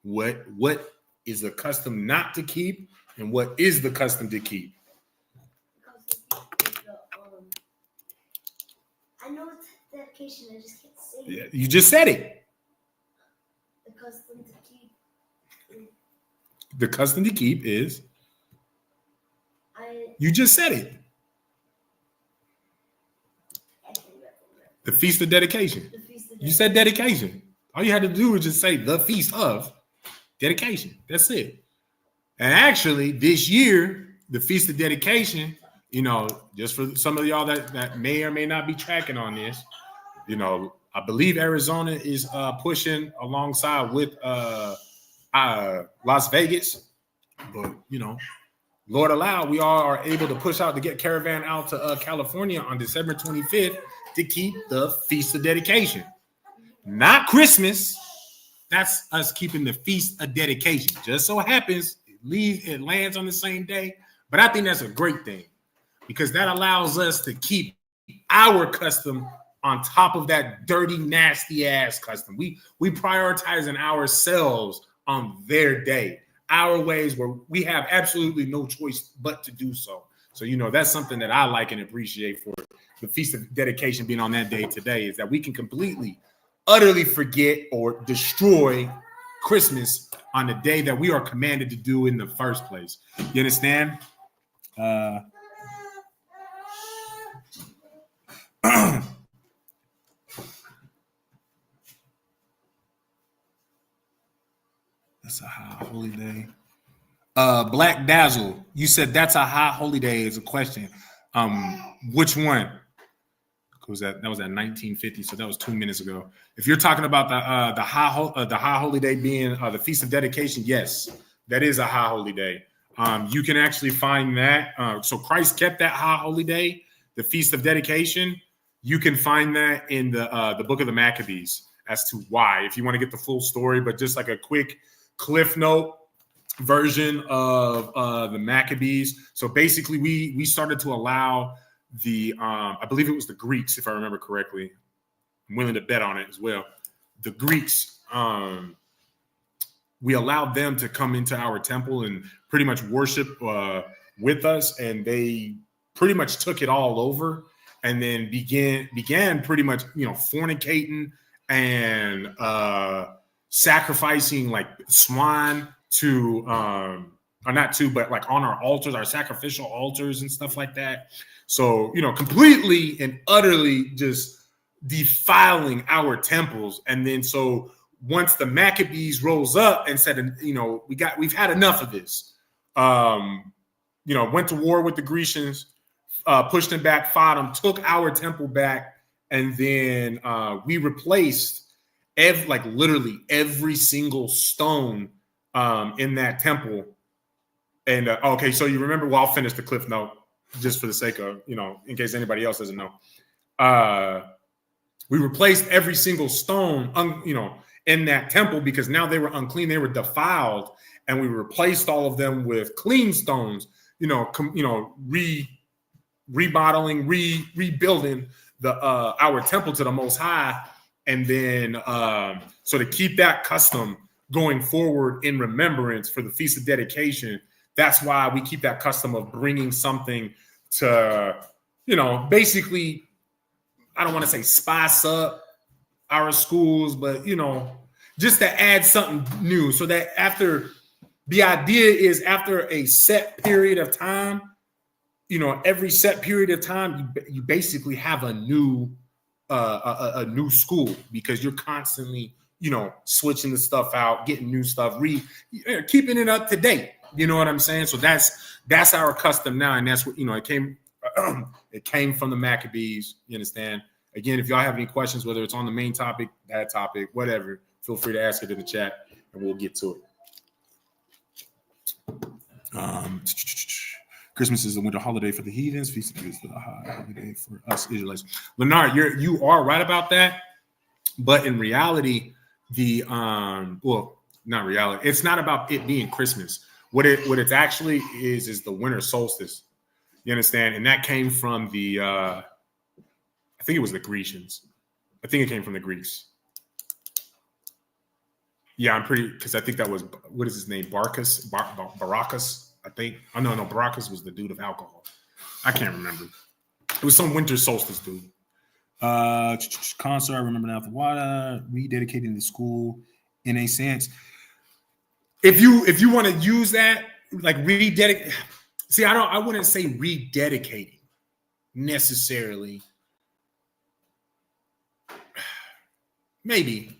[SPEAKER 1] What is the custom not to keep, and what is the custom to keep?
[SPEAKER 2] I know it's dedication, I just can't say
[SPEAKER 1] it. Yeah, you just said it.
[SPEAKER 2] The custom to keep.
[SPEAKER 1] The custom to keep is. You just said it. The Feast of Dedication. You said dedication. All you had to do was just say the Feast of Dedication. That's it. And actually, this year, the Feast of Dedication, just for some of y'all that may or may not be tracking on this, I believe Arizona is pushing alongside with Las Vegas. But, Lord allow, we all are able to push out to get caravan out to California on December 25th to keep the Feast of Dedication. Not Christmas. That's us keeping the Feast of Dedication. Just so happens it lands on the same day. But I think that's a great thing, because that allows us to keep our custom on top of that dirty, nasty ass custom. We prioritizing ourselves on their day, our ways where we have absolutely no choice but to do so. So, that's something that I like and appreciate for the Feast of Dedication being on that day today, is that we can completely, utterly forget or destroy Christmas on the day that we are commanded to do in the first place. You understand? That's a high holy day. Black Dazzle, you said that's a high holy day is a question. Which one? That was at 1950, so that was 2 minutes ago. If you're talking about the high holy day being the Feast of Dedication, yes, that is a high holy day. You can actually find that. So Christ kept that high holy day, the Feast of Dedication. You can find that in the book of the Maccabees as to why, if you want to get the full story. But just like a quick Cliff Note version of the Maccabees. So basically, we started to allow the I believe it was the Greeks, if I remember correctly. I'm willing to bet on it as well. The Greeks, we allowed them to come into our temple and pretty much worship with us, and they pretty much took it all over, and then began pretty much fornicating and sacrificing like swine to or not to, but like on our altars, our sacrificial altars and stuff like that. So, completely and utterly just defiling our temples. And then so once the Maccabees rose up and said, we've had enough of this. Went to war with the Grecians, pushed them back, fought them, took our temple back, and then we replaced literally every single stone in that temple. And okay, so you remember? Well, I'll finish the cliff note just for the sake of in case anybody else doesn't know. We replaced every single stone, in that temple because now they were unclean, they were defiled, and we replaced all of them with clean stones. Remodeling, rebuilding our temple to the Most High, and then so to keep that custom going forward in remembrance for the Feast of Dedication. That's why we keep that custom of bringing something to, basically, I don't want to say spice up our schools, but, just to add something new so that after a set period of time, every set period of time, you basically have a new school because you're constantly, switching the stuff out, getting new stuff, keeping it up to date. You know what I'm saying? So that's our custom now, and that's what it came. It came from the Maccabees. You understand? Again, if y'all have any questions, whether it's on the main topic, that topic, whatever, feel free to ask it in the chat, and we'll get to it. Christmas is the winter holiday for the heathens. Feast of Days for the holiday for us Israelites. Leonard, you are right about that, but in reality, not reality. It's not about it being Christmas. What it actually is the winter solstice. You understand? And that came from I think it was the Grecians. I think it came from the Greeks. Yeah, because I think that was, what is his name? Baracus, I think. Oh, no, Baracus was the dude of alcohol. I can't remember. It was some winter solstice dude. Concert, I remember now for Wada, rededicating the school in a sense. If you want to use that, like rededicate, see, I wouldn't say rededicating necessarily. Maybe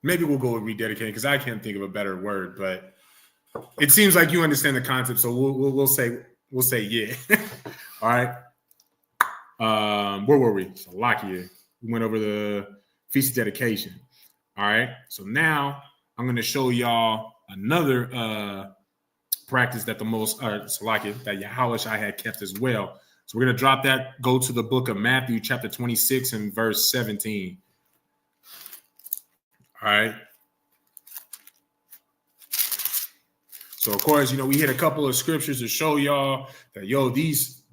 [SPEAKER 1] we'll go with rededicating because I can't think of a better word, but it seems like you understand the concept, so we'll say yeah. All right. Where were we? So Lakia. We went over the Feast of Dedication. All right. So now I'm going to show y'all another practice that that Yahushua had kept as well. So we're going to drop that, go to the book of Matthew, chapter 26 and verse 17. All right. So, of course, we hit a couple of scriptures to show y'all that,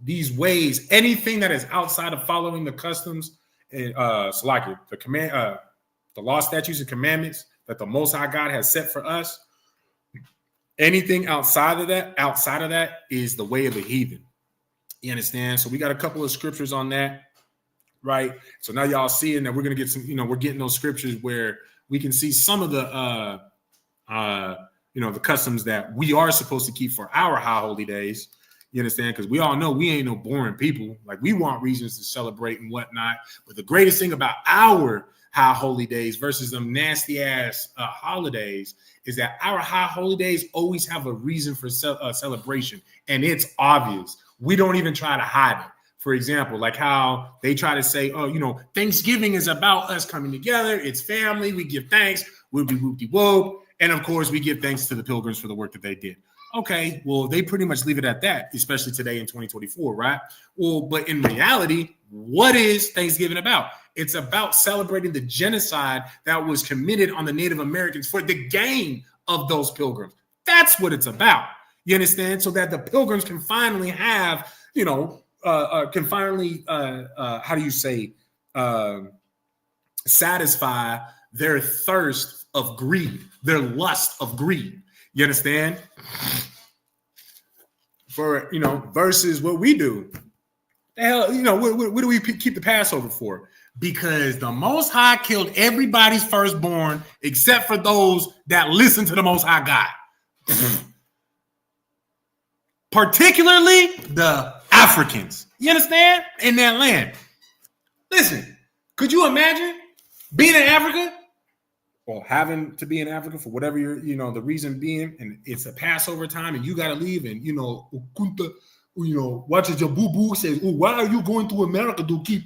[SPEAKER 1] these ways, anything that is outside of following the customs and the law, statutes, and commandments that the Most High God has set for us, anything outside of that is the way of the heathen. You understand? So we got a couple of scriptures on that, right? So now y'all seeing that we're going to get some, we're getting those scriptures where we can see some of the, the customs that we are supposed to keep for our high holy days. You understand? Because we all know we ain't no boring people. Like, we want reasons to celebrate and whatnot. But the greatest thing about our high holy days versus them nasty ass holidays is that our high holy days always have a reason for celebration. And it's obvious. We don't even try to hide it. For example, like how they try to say, Thanksgiving is about us coming together. It's family. We give thanks. Whoop-de-whoop-de-whoop. And of course, we give thanks to the pilgrims for the work that they did. Okay, well, they pretty much leave it at that, especially today in 2024, right? Well, but in reality, what is Thanksgiving about? It's about celebrating the genocide that was committed on the Native Americans for the gain of those pilgrims. That's what it's about. You understand? So that the pilgrims can finally have, satisfy their thirst of greed, their lust of greed. You understand? For, versus what we do. The hell, what do we keep the Passover for? Because the Most High killed everybody's firstborn except for those that listen to the Most High God. Particularly the Africans. You understand? In that land. Listen, could you imagine being in Africa or having to be in Africa for whatever the reason being, and it's a Passover time, and you got to leave, and Okunta, watches your boo boo says, "Oh, why are you going to America to keep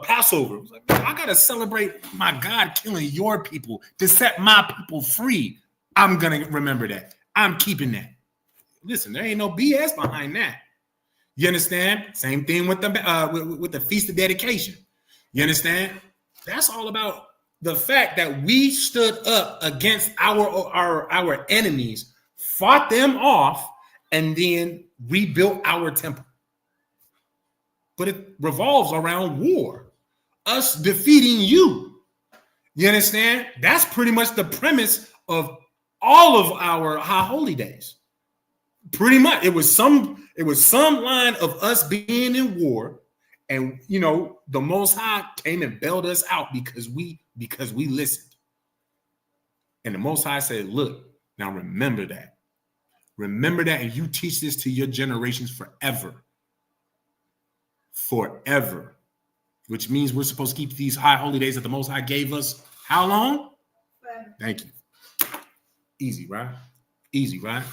[SPEAKER 1] Passover?" I was like, I got to celebrate my God killing your people to set my people free. I'm gonna remember that. I'm keeping that. Listen, there ain't no BS behind that. You understand? Same thing with the Feast of Dedication. You understand? That's all about the fact that we stood up against our enemies, fought them off, and then rebuilt our temple. But it revolves around war, us defeating you. You understand? That's pretty much the premise of all of our high holy days. Pretty much, it was some line of us being in war, and the Most High came and bailed us out because we listened. And the Most High said, "Look, now remember that, and you teach this to your generations forever, which means we're supposed to keep these high holy days that the Most High gave us. How long?
[SPEAKER 2] Forever.
[SPEAKER 1] Thank you. Easy, right? Easy, right?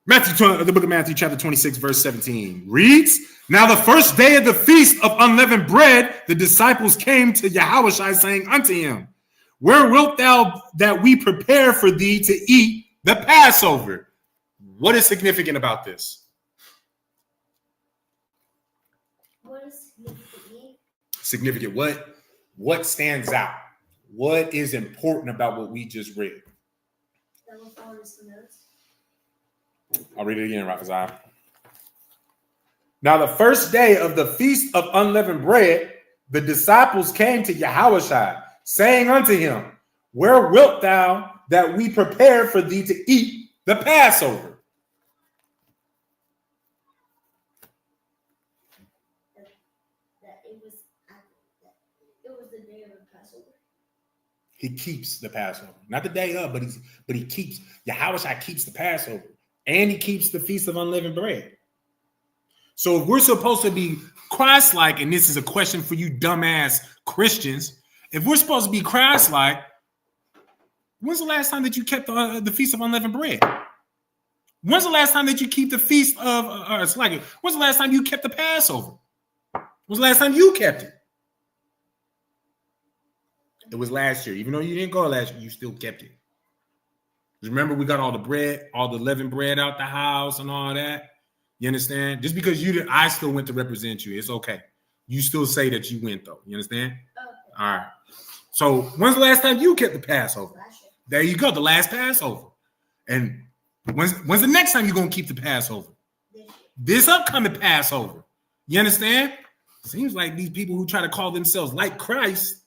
[SPEAKER 1] The book of Matthew, chapter 26, verse 17 reads, "Now the first day of the feast of unleavened bread, the disciples came to Yahushua, saying unto him, Where wilt thou that we prepare for thee to eat the Passover?" What is significant about this?
[SPEAKER 2] What is significant?
[SPEAKER 1] Significant. What stands out? What is important about what we just read?
[SPEAKER 2] That will follow the notes.
[SPEAKER 1] I'll read it again, Rafazai. "Now the first day of the feast of unleavened bread, the disciples came to Yahushua, saying unto him, Where wilt thou that we prepare for thee to eat the Passover?
[SPEAKER 2] That it was the day of the Passover.
[SPEAKER 1] He keeps the Passover. Not the day of, but he keeps, Yahushua keeps the Passover. And he keeps the Feast of Unleavened Bread. So if we're supposed to be Christ-like, and this is a question for you dumbass Christians, if we're supposed to be Christ-like, when's the last time that you kept the Feast of Unleavened Bread? When's the last time that you keep the Feast of, when's the last time you kept the Passover? When's the last time you kept it? It was last year. Even though you didn't go last year, you still kept it. Remember, we got all the bread, all the leavened bread out the house and all that. You understand? Just because you didn't, I still went to represent you. It's okay. You still say that you went, though. You understand?
[SPEAKER 2] Okay.
[SPEAKER 1] All right. So when's the last time you kept the Passover?
[SPEAKER 2] Last year.
[SPEAKER 1] There you go, the last Passover. And when's the next time you're going to keep the Passover? This upcoming Passover. You understand? Seems like these people who try to call themselves like Christ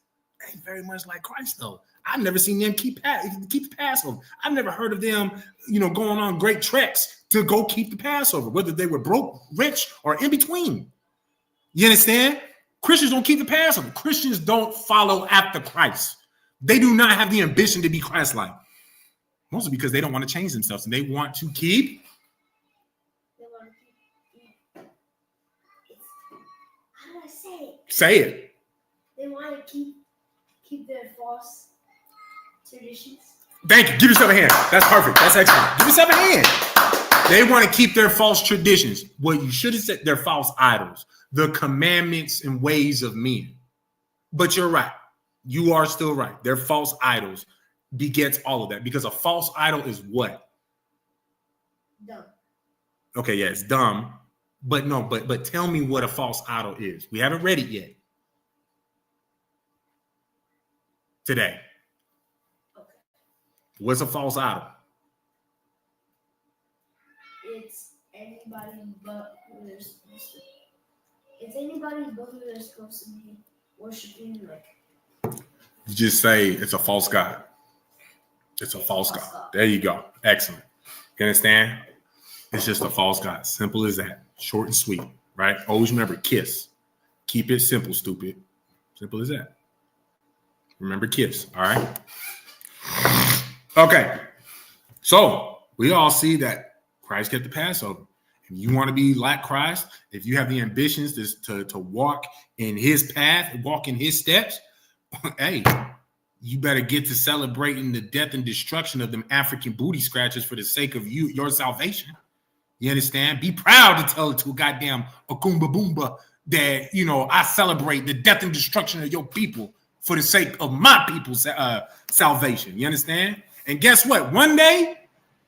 [SPEAKER 1] ain't very much like Christ, though. I've never seen them keep the Passover. I've never heard of them, going on great treks to go keep the Passover, whether they were broke, rich, or in between. You understand? Christians don't keep the Passover. Christians don't follow after Christ. They do not have the ambition to be Christ-like. Mostly because they don't want to change themselves, and they want to keep.
[SPEAKER 2] How do I say it?
[SPEAKER 1] Say it.
[SPEAKER 2] They want to keep their false traditions.
[SPEAKER 1] Thank you. Give yourself a hand. That's perfect. That's excellent. Give yourself a hand. They want to keep their false traditions. What you should have said, their false idols, the commandments and ways of men. But you're right. You are still right. Their false idols begets all of that, because a false idol is what?
[SPEAKER 2] Dumb.
[SPEAKER 1] Okay, yeah, it's dumb. But no, but tell me what a false idol is. We haven't read it yet. Today.
[SPEAKER 2] Okay.
[SPEAKER 1] What's a false idol?
[SPEAKER 2] It's anybody but who they're supposed to. It's anybody but who they're supposed to be worshiping. Like,
[SPEAKER 1] You just say it's a false god. It's a false god. There you go. Excellent. You understand? It's just a false god. Simple as that. Short and sweet, right? Always remember, KISS. Keep it simple, stupid. Simple as that. Remember KISS, all right? Okay. So we all see that Christ kept the Passover. If you want to be like Christ, if you have the ambitions to walk in his path, walk in his steps, hey, you better get to celebrating the death and destruction of them African booty scratchers for the sake of your salvation. You understand? Be proud to tell it to a goddamn Akumba Boomba that, you know, I celebrate the death and destruction of your people for the sake of my people's salvation. You understand? And guess what? One day,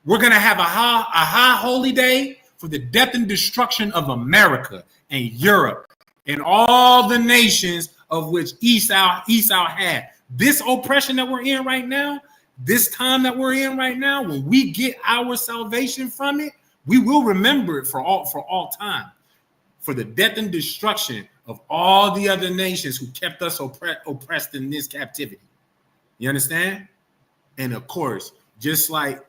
[SPEAKER 1] we're going to have a high holy day for the death and destruction of America and Europe and all the nations of which Esau had. This oppression that we're in right now, this time that we're in right now, when we get our salvation from it, we will remember it for all time, for the death and destruction of all the other nations who kept us oppressed in this captivity. You understand? And of course, just like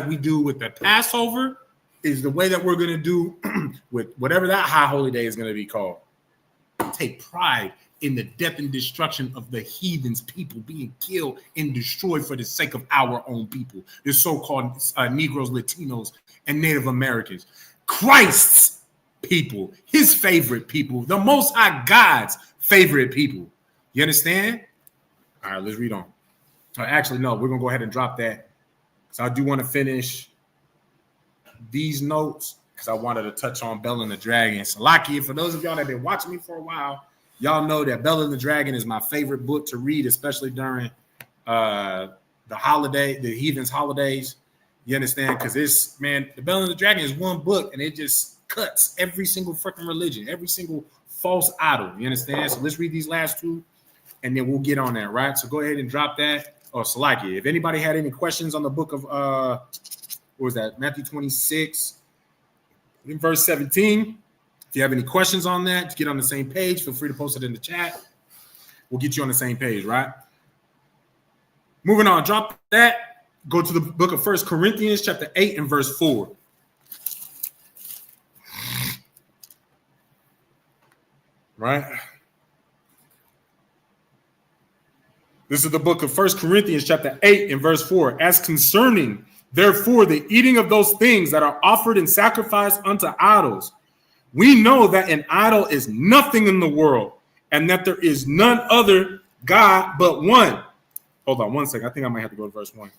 [SPEAKER 1] we do with the Passover, is the way that we're going to do with whatever that high holy day is going to be called. Take pride in the death and destruction of the heathens, people being killed and destroyed for the sake of our own people, the so-called Negroes, Latinos, and Native Americans. Christ's people, his favorite people, the Most High God's favorite people. You understand? All right, let's read on. Actually, no, we're going to go ahead and drop that. So I do want to finish these notes because I wanted to touch on Bella and the Dragon. Salaki, for those of y'all that have been watching me for a while, y'all know that Bella and the Dragon is my favorite book to read, especially during the heathens' holidays. You understand? Because the Bella and the Dragon is one book, and it just cuts every single freaking religion, every single false idol. You understand? So let's read these last two, and then we'll get on that, right? So go ahead and drop that. Or Salaki, if anybody had any questions on the book of, what was that? Matthew 26, in verse 17. If you have any questions on that, to get on the same page, feel free to post it in the chat. We'll get you on the same page, right? Moving on, drop that. Go to the book of 1 Corinthians chapter 8 and verse 4. Right? This is the book of 1 Corinthians chapter 8 and verse 4. As concerning, therefore, the eating of those things that are offered in sacrifice unto idols, we know that an idol is nothing in the world, and that there is none other God but one. Hold on one second. I think I might have to go to verse 1.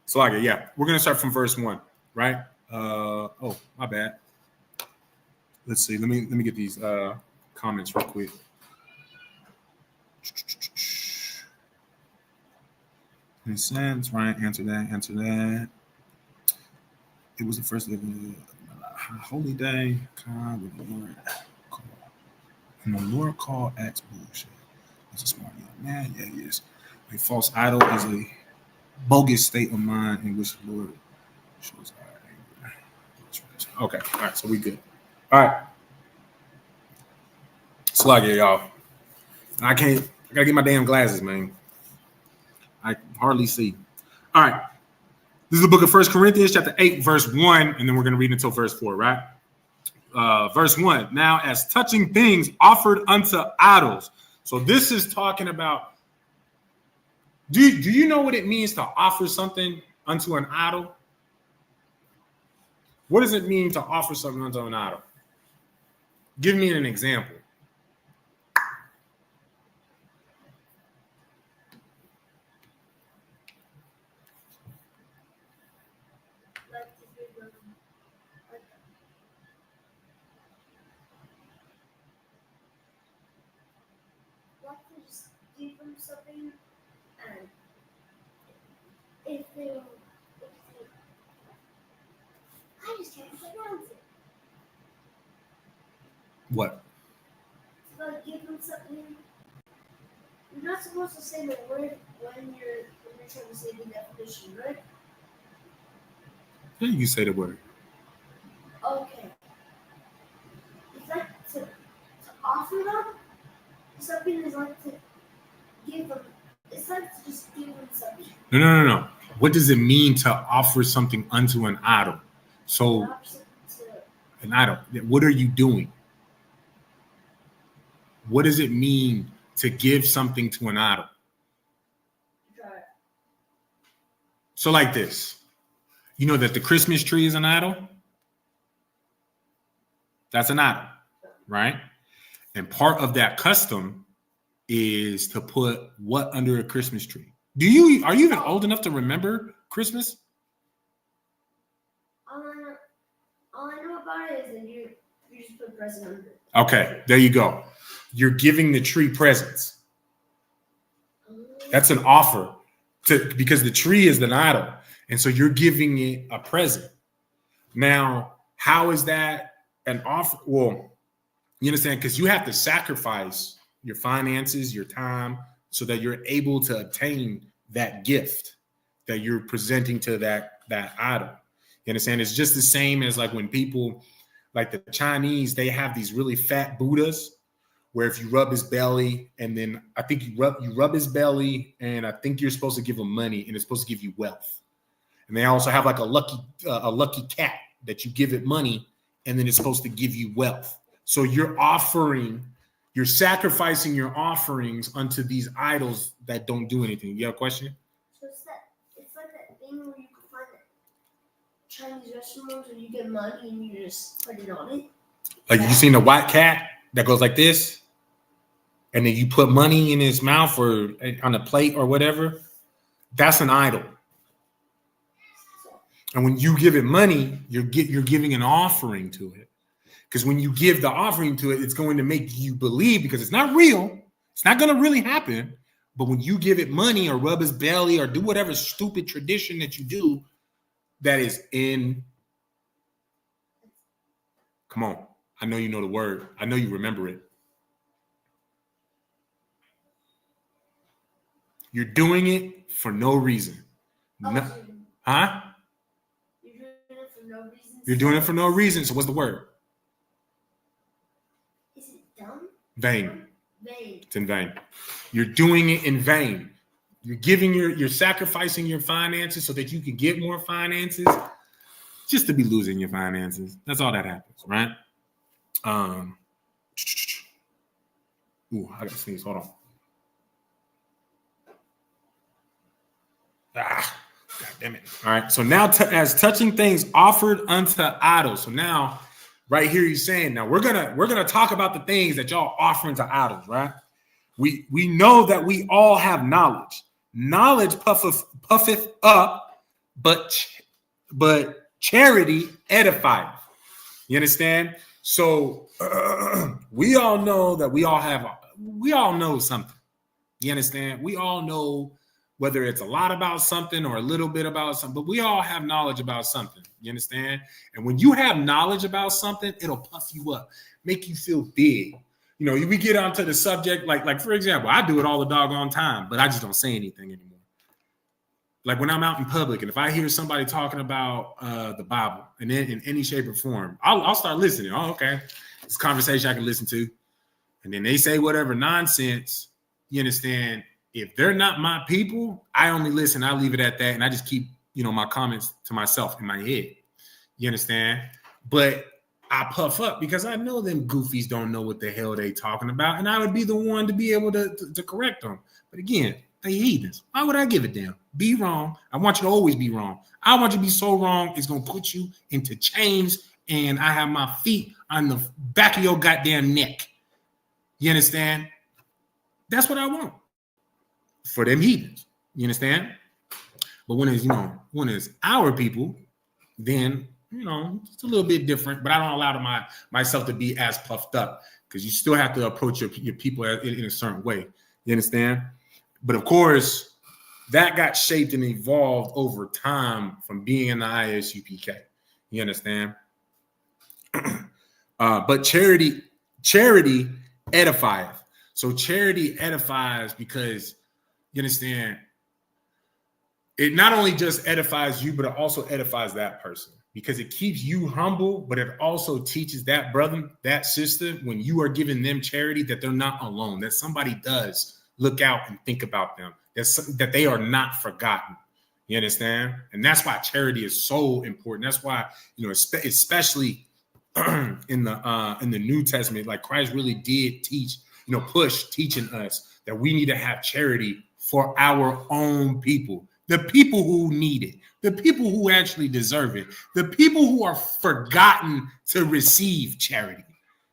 [SPEAKER 1] So, yeah, we're going to start from verse 1, right? Oh, my bad. Let's see. Let me get these comments real quick. Makes sense, right? Answer that. It was the first day of the holy day. God with the Lord called. And the Lord called acts bullshit. That's a smart young man. Yeah, he is. A false idol is a bogus state of mind in which the Lord shows our anger. Okay, all right, so we good. All right. Sluggy, y'all. I gotta get my damn glasses, man. I hardly see. All right. This is the book of 1 Corinthians, chapter 8, verse 1, and then we're going to read until verse 4, right? Verse 1. Now, as touching things offered unto idols. So this is talking about, do you know what it means to offer something unto an idol? What does it mean to offer something unto an idol? Give me an example.
[SPEAKER 2] Something, and if they, I just can't pronounce it.
[SPEAKER 1] What?
[SPEAKER 2] So give them something. You're not supposed to say the word when you're trying to say the definition, right?
[SPEAKER 1] Yeah, you say the word.
[SPEAKER 2] Okay. It's like to offer them something is like to give them. It's like to just give them something.
[SPEAKER 1] No. What does it mean to offer something unto an idol? So, an idol. What are you doing? What does it mean to give something to an idol? So like this, you know that the Christmas tree is an idol? That's an idol, right? And part of that custom is to put what under a Christmas tree? Are you even old enough to remember Christmas?
[SPEAKER 2] All I know about it is that you just put present under it.
[SPEAKER 1] Okay, there you go. You're giving the tree presents. That's an offer because the tree is an idol. And so you're giving it a present. Now, how is that an offer? Well, you understand? Because you have to sacrifice your finances, your time, so that you're able to obtain that gift that you're presenting to that idol. You understand? It's just the same as like when people, like the Chinese, they have these really fat Buddhas where if you rub his belly and then I think you rub his belly and I think you're supposed to give him money and it's supposed to give you wealth. And they also have like a lucky cat that you give it money and then it's supposed to give you wealth. So you're sacrificing your offerings unto these idols that don't do anything. You have a question?
[SPEAKER 2] So it's like that thing where you can find that Chinese restaurants where you get money and you just put it on it.
[SPEAKER 1] Like you seen the white cat that goes like this? And then you put money in his mouth or on a plate or whatever? That's an idol. And when you give it money, you're giving an offering to it. Because when you give the offering to it, it's going to make you believe because it's not real. It's not going to really happen. But when you give it money or rub his belly or do whatever stupid tradition that you do, that is in. Come on. I know you know the word. I know you remember it. You're doing it for no reason. Huh? You're doing it for no reason. So what's the word?
[SPEAKER 2] Is it dumb?
[SPEAKER 1] Vain.
[SPEAKER 2] Vain.
[SPEAKER 1] It's in vain. You're doing it in vain. You're sacrificing your finances so that you can get more finances just to be losing your finances. That's all that happens, right? Ooh, I gotta sneeze. Hold on. God damn it. All right. So now as touching things offered unto idols. So now right here he's saying, now we're gonna talk about the things that y'all offering to idols, right? We know that we all have knowledge. Knowledge puffeth up, but charity edifieth. You understand? So we all know that we all know something. You understand? We all know whether it's a lot about something or a little bit about something, but we all have knowledge about something. You understand? And when you have knowledge about something, it'll puff you up, make you feel big. You know, we get onto the subject, like for example, I do it all the doggone time, but I just don't say anything anymore. Like when I'm out in public and if I hear somebody talking about the Bible and then in any shape or form, I'll start listening. Oh, okay. It's a conversation I can listen to. And then they say whatever nonsense, you understand? If they're not my people, I only listen. I leave it at that. And I just keep, my comments to myself in my head. You understand? But I puff up because I know them goofies don't know what the hell they talking about. And I would be the one to be able to correct them. But again, they heathens. Why would I give a damn? Be wrong. I want you to always be wrong. I want you to be so wrong, it's going to put you into chains. And I have my feet on the back of your goddamn neck. You understand? That's what I want. For them heathens, you understand? But when it's our people, then it's a little bit different. But I don't allow myself to be as puffed up because you still have to approach your people in a certain way. You understand? But of course, that got shaped and evolved over time from being in the ISUPK. You understand? But charity edifieth. So charity edifies because you understand, it not only just edifies you, but it also edifies that person because it keeps you humble, but it also teaches that brother, that sister, when you are giving them charity, that they're not alone, that somebody does look out and think about them, that they are not forgotten. You understand? And that's why charity is so important. That's why, especially in the New Testament, like Christ really did teach, teaching us that we need to have charity for our own people. the people who need it, the people who actually deserve it, the people who are forgotten to receive charity.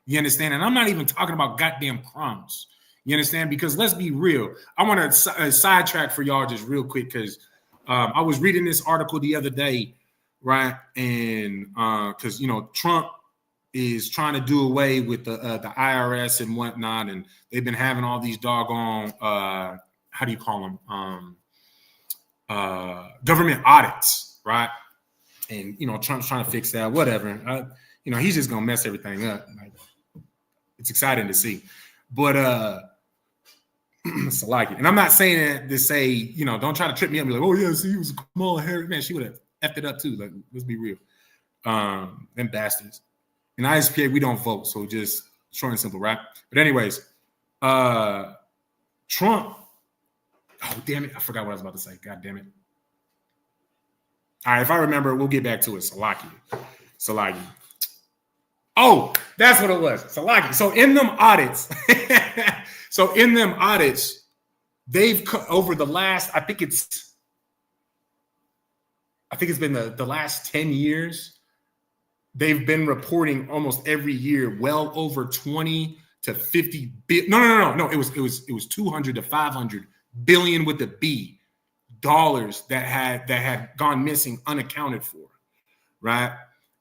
[SPEAKER 1] You understand? And I'm not even talking about goddamn crumbs. You understand? Because let's be real. I want to sidetrack for y'all just real quick because I was reading this article the other day, right? And because, Trump is trying to do away with the IRS and whatnot. And they've been having all these doggone, how do you call them? Government audits, right? And, Trump's trying to fix that, whatever. He's just going to mess everything up. Like, it's exciting to see. But it's like it. And I'm not saying that to say, don't try to trip me up and be like, oh, yeah, see, he was a Kamala Harris. Man, she would have effed it up too. Like, let's be real. Them bastards. In ISUPK, we don't vote. So just short and simple, right? But anyways, Trump. Oh, damn it. I forgot what I was about to say. God damn it. All right. If I remember, we'll get back to it. Salaki. Oh, that's what it was. Salaki. So in them audits, they've over the last, I think it's been the last 10 years, they've been reporting almost every year well over 20 to 50 billion. No. It was 200 to 500 billion with the B dollars that had gone missing, unaccounted for, right?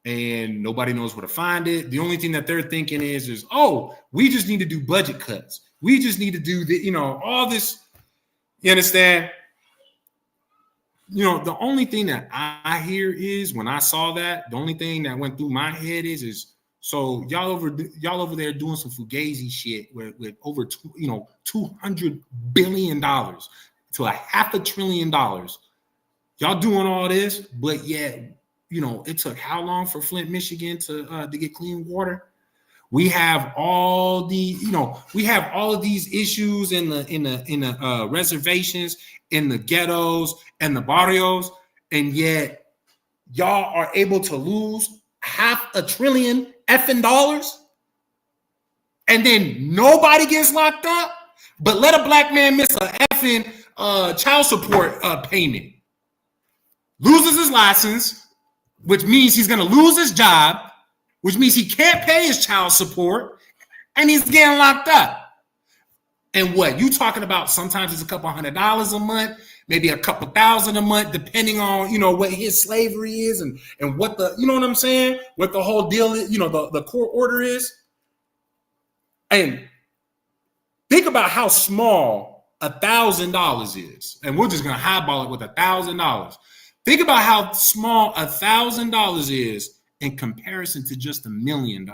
[SPEAKER 1] And nobody knows where to find it. The only thing that they're thinking is, oh, we just need to do budget cuts. We just need to do all this. You understand? The only thing that I hear is when I saw that, the only thing that went through my head is so y'all over there doing some fugazi shit with over $200 billion to $500 billion. Y'all doing all this, but yet it took how long for Flint, Michigan to get clean water? We have all the of these issues in the reservations, in the ghettos and the barrios, and yet y'all are able to lose $500 billion effing dollars, and then nobody gets locked up, but let a black man miss a effing child support payment, loses his license, which means he's going to lose his job, which means he can't pay his child support, and he's getting locked up. And what you talking about? Sometimes it's a couple $100 a month, maybe a couple thousand a month, depending on what his slavery is and what the what I'm saying, what the whole deal is, the court order is. And think about how small $1,000 is, and we're just gonna highball it with $1,000. Think about how small $1,000 is in comparison to just $1 million.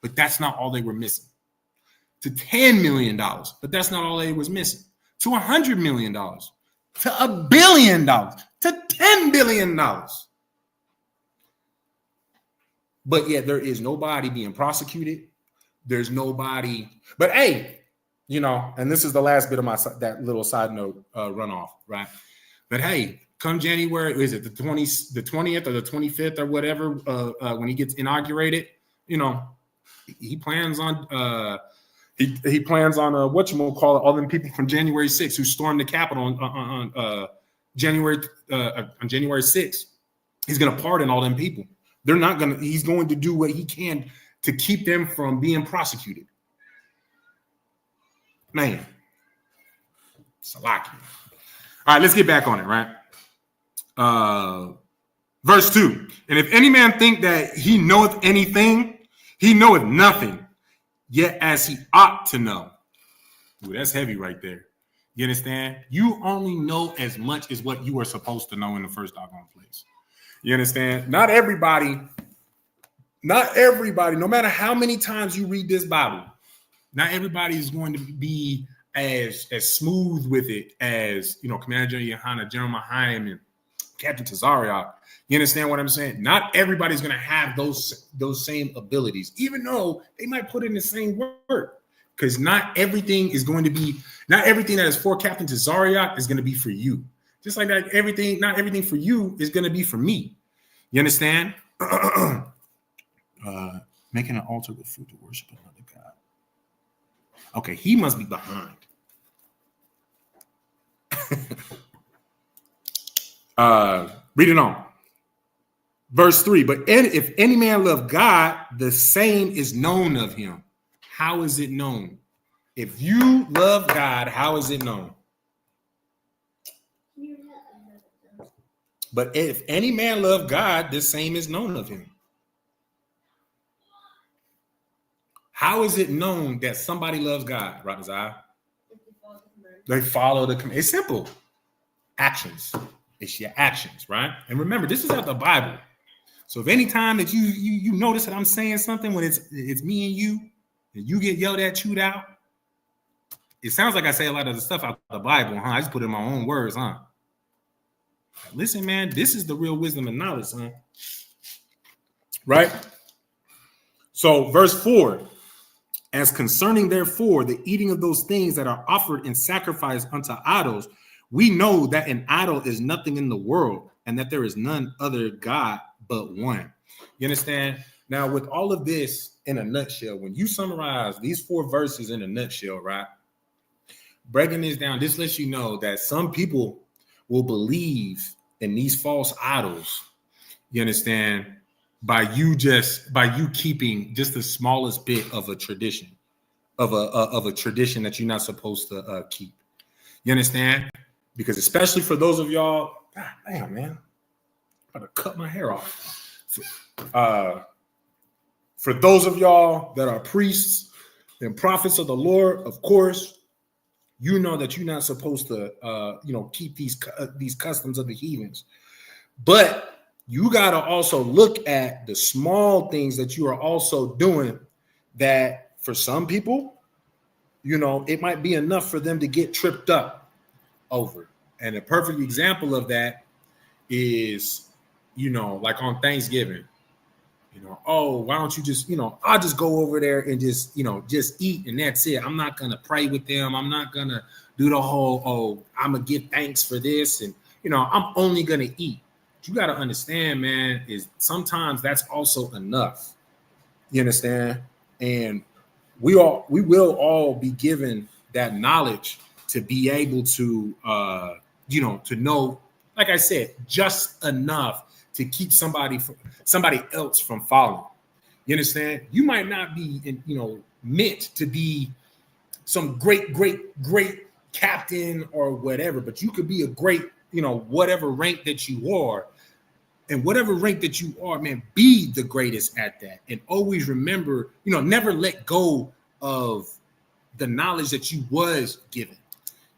[SPEAKER 1] But that's not all they were missing. To $10 million, but that's not all they was missing. To $100 million, to $1 billion, to $10 billion. But yet there is nobody being prosecuted. There's nobody. But hey, and this is the last bit of that little side note runoff, right? But hey, come January, is it the 20th or the 25th or whatever, when he gets inaugurated, he plans on he plans on whatchamacallit, all them people from January 6th who stormed the Capitol on January 6th. He's gonna pardon all them people. He's going to do what he can to keep them from being prosecuted. Man, Salaki. All right, let's get back on it, right? Verse 2. And if any man think that he knoweth anything, he knoweth nothing, yet as he ought to know. Ooh, that's heavy right there. You understand? You only know as much as what you are supposed to know in the first doggone place. You understand? Not everybody, no matter how many times you read this Bible, not everybody is going to be as smooth with it as, Commander General Yohana, General Mahim, and Captain Tazariak. You understand what I'm saying? Not everybody's going to have those same abilities, even though they might put in the same work. Because not everything that is for Captain Tazariak is going to be for you. Just like that, not everything for you is going to be for me. You understand? Making an altar with food to worship another god. Okay, he must be behind. Read it on. Verse 3, but if any man love God, the same is known of him. How is it known? If you love God, how is it known? But if any man love God, the same is known of him. How is it known that somebody loves God, Radazai? They follow the command. It's simple. Actions. It's your actions, right? And remember, this is out the Bible. So if any time that you notice that I'm saying something when it's me and you get yelled at, chewed out, it sounds like I say a lot of the stuff out of the Bible, huh? I just put it in my own words, huh? Listen, man, this is the real wisdom and knowledge, huh? Right? So verse 4, as concerning therefore the eating of those things that are offered in sacrifice unto idols, we know that an idol is nothing in the world and that there is none other God but one. You understand? Now, with all of this in a nutshell, when you summarize these 4 verses in a nutshell, right? Breaking this down, this lets you know that some people will believe in these false idols. You understand? By you keeping just the smallest bit of a tradition, of a tradition that you're not supposed to keep. You understand? Because especially for those of y'all, God damn, man, I'm about to cut my hair off. For those of y'all that are priests and prophets of the Lord, of course, you know that you're not supposed to, keep these customs of the heathens. But you got to also look at the small things that you are also doing that for some people, it might be enough for them to get tripped up over. And a perfect example of that is, like on Thanksgiving, oh, why don't you just, I'll just go over there and just eat and that's it. I'm not going to pray with them. I'm not going to do the whole, I'm going to give thanks for this. And, I'm only going to eat. What you got to understand, man, is sometimes that's also enough. You understand? And we will all be given that knowledge to be able to, to know, like I said, just enough to keep somebody else from following. You understand? You might not be, meant to be some great captain or whatever, but you could be a great, whatever rank that you are. And whatever rank that you are, man, be the greatest at that. And always remember, never let go of the knowledge that you was given.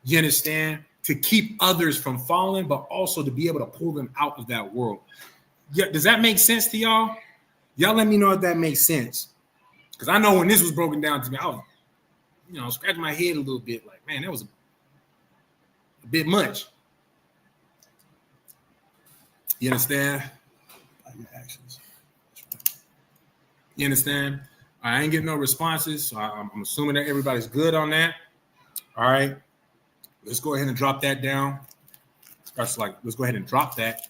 [SPEAKER 1] You understand? To keep others from falling, but also to be able to pull them out of that world. Yeah, does that make sense to y'all? Y'all let me know if that makes sense. Because I know when this was broken down to me, I was, scratching my head a little bit like, man, that was a bit much. You understand? You understand? I ain't getting no responses, so I'm assuming that everybody's good on that. All right. Let's go ahead and drop that down. Let's go ahead and drop that.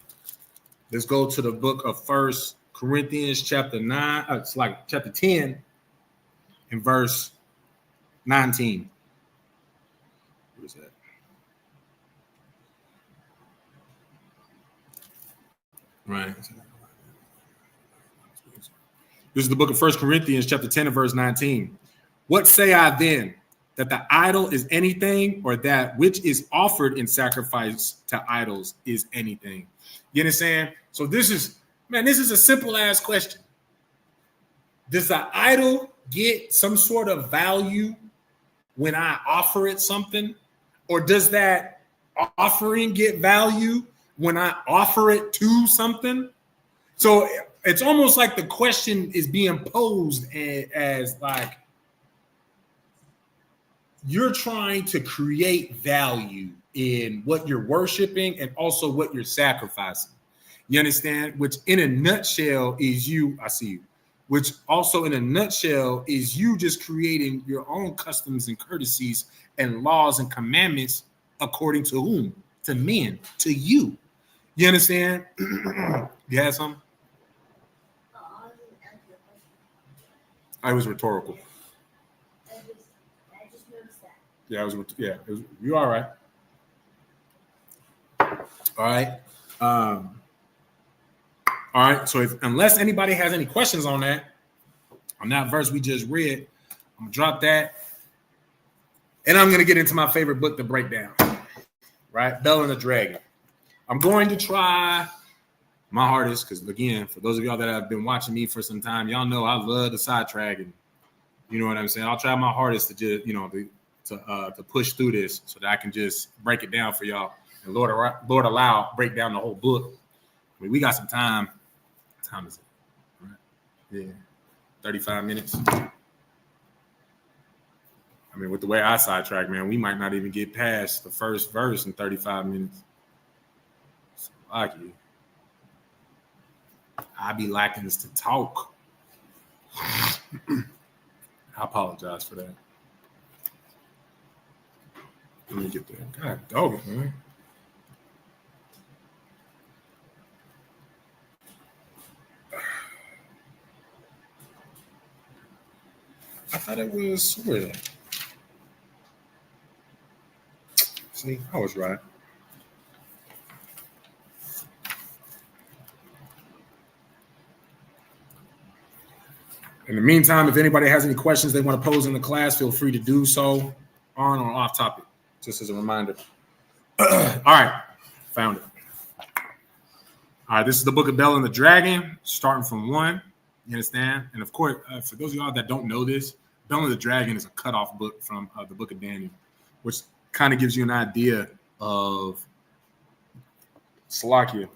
[SPEAKER 1] Let's go to the book of 1 Corinthians chapter 9. Chapter 10 and verse 19. Where's that? Right. This is the book of 1 Corinthians chapter 10 and verse 19. What say I then? That the idol is anything, or that which is offered in sacrifice to idols is anything? You understand? So this is a simple ass question. Does the idol get some sort of value when I offer it something? Or does that offering get value when I offer it to something? So it's almost like the question is being posed as like, you're trying to create value in what you're worshiping and also what you're sacrificing. You understand? Which in a nutshell is you, I see you, which also in a nutshell is you just creating your own customs and courtesies and laws and commandments according to whom? To men, to you. You understand? You had something? I was rhetorical.
[SPEAKER 2] I just noticed that.
[SPEAKER 1] Yeah, you all right. All right. All right. So unless anybody has any questions on that verse we just read, I'm gonna drop that, and I'm gonna get into my favorite book to break down. Right, Bell and the Dragon. I'm going to try my hardest because, again, for those of y'all that have been watching me for some time, y'all know I love the sidetrack, and you know what I'm saying. I'll try my hardest to just, to push through this so that I can just break it down for y'all. And Lord allow, break down the whole book. I mean, we got some time. What time is it? Right. Yeah, 35 minutes. I mean, with the way I sidetrack, man, we might not even get past the first verse in 35 minutes. So, lucky. I be lacking to talk. I apologize for that. Let me get there. God dog it, man. I thought it was where? See, I was right. In the meantime, if anybody has any questions they want to pose in the class, feel free to do so on or off topic, just as a reminder. All right, found it. All right, this is the Book of Bell and the Dragon, starting from 1. You understand? And of course, for those of y'all that don't know this, Bell and the Dragon is a cutoff book from the Book of Daniel, which kind of gives you an idea of Salakia.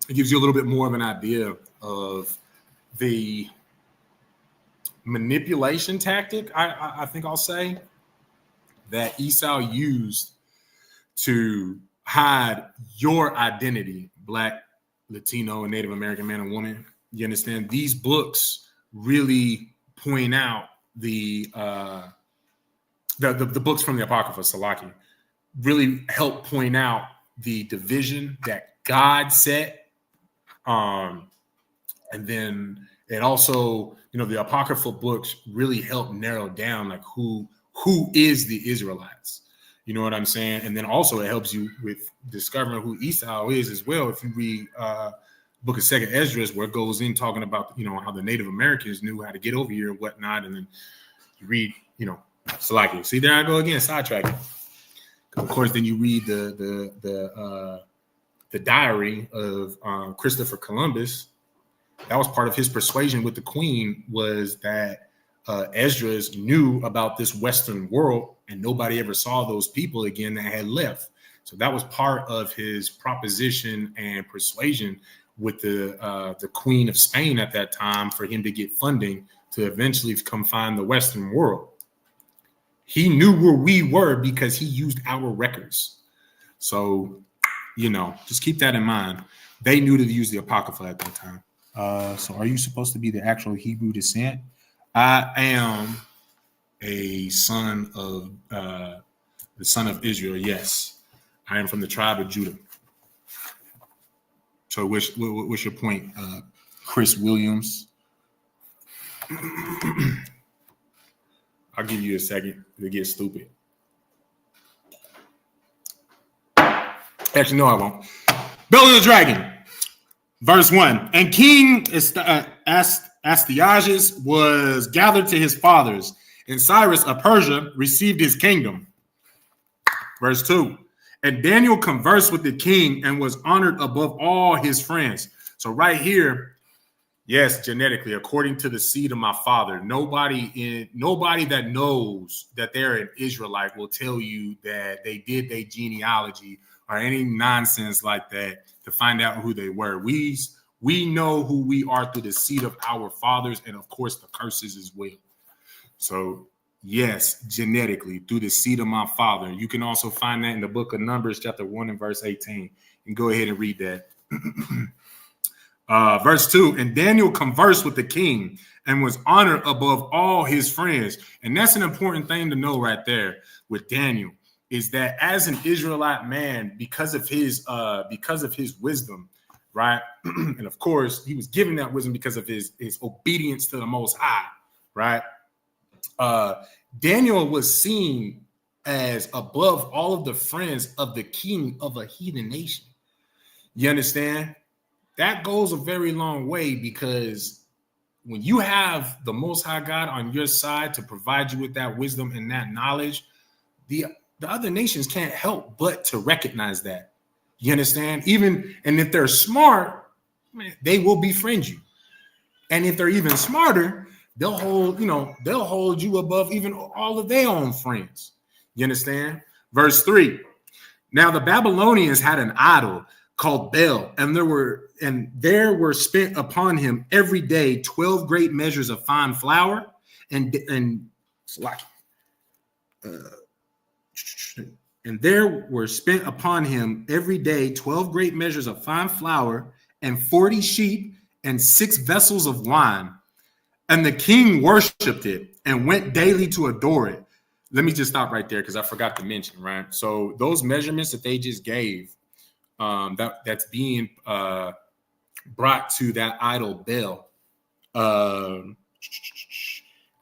[SPEAKER 1] It gives you a little bit more of an idea of the manipulation tactic, I think I'll say, that Esau used to hide your identity, Black, Latino, and Native American man and woman. You understand? These books really point out the books from the Apocrypha, Salaki, really help point out the division that God set. And then it also, the Apocryphal books really help narrow down like who is the Israelites. You know what I'm saying? And then also it helps you with discovering who Esau is as well. If you read Book of Second Esdras, where it goes in talking about, how the Native Americans knew how to get over here and whatnot. And then you read, Salaki. See, there I go again, sidetracking. Of course, then you read the diary of Christopher Columbus. That was part of his persuasion with the queen, was that Esdras knew about this Western world and nobody ever saw those people again that had left. So that was part of his proposition and persuasion with the Queen of Spain at that time for him to get funding to eventually come find the Western world. He knew where we were because he used our records. So, just keep that in mind. They knew to use the Apocrypha at that time. So are you supposed to be the actual Hebrew descent? I am a son of the son of Israel. Yes, I am from the tribe of Judah. So what's your point, Chris Williams? I'll give you a second to get stupid. Actually, no, I won't. Bell and the Dragon, verse 1. And King Astyages was gathered to his fathers, and Cyrus of Persia received his kingdom. Verse 2. And Daniel conversed with the king and was honored above all his friends. So right here, yes, genetically, according to the seed of my father, nobody that knows that they're an Israelite will tell you that they did their genealogy or any nonsense like that to find out who they were. We know who we are through the seed of our fathers, and of course the curses as well. So yes, genetically through the seed of my father. You can also find that in the book of Numbers, chapter 1 and verse 18. And go ahead and read that. Verse 2, and Daniel conversed with the king and was honored above all his friends. And that's an important thing to know right there with Daniel, is that as an Israelite man, because of his wisdom, right? And of course, he was given that wisdom because of his obedience to the Most High, right? Daniel was seen as above all of the friends of the king of a heathen nation. You understand? That goes a very long way, because when you have the Most High God on your side to provide you with that wisdom and that knowledge, the other nations can't help but to recognize that. You understand? And if they're smart, man, they will befriend you. And if they're even smarter, they'll hold you above even all of their own friends. You understand? Verse 3. Now the Babylonians had an idol called Bel, and there were spent upon him every day 12 great measures of fine flour, and there were spent upon him every day 12 great measures of fine flour, and 40 sheep, and 6 vessels of wine. And the king worshipped it and went daily to adore it. Let me just stop right there, because I forgot to mention, right? So those measurements that they just gave, that's being brought to that idol Bel.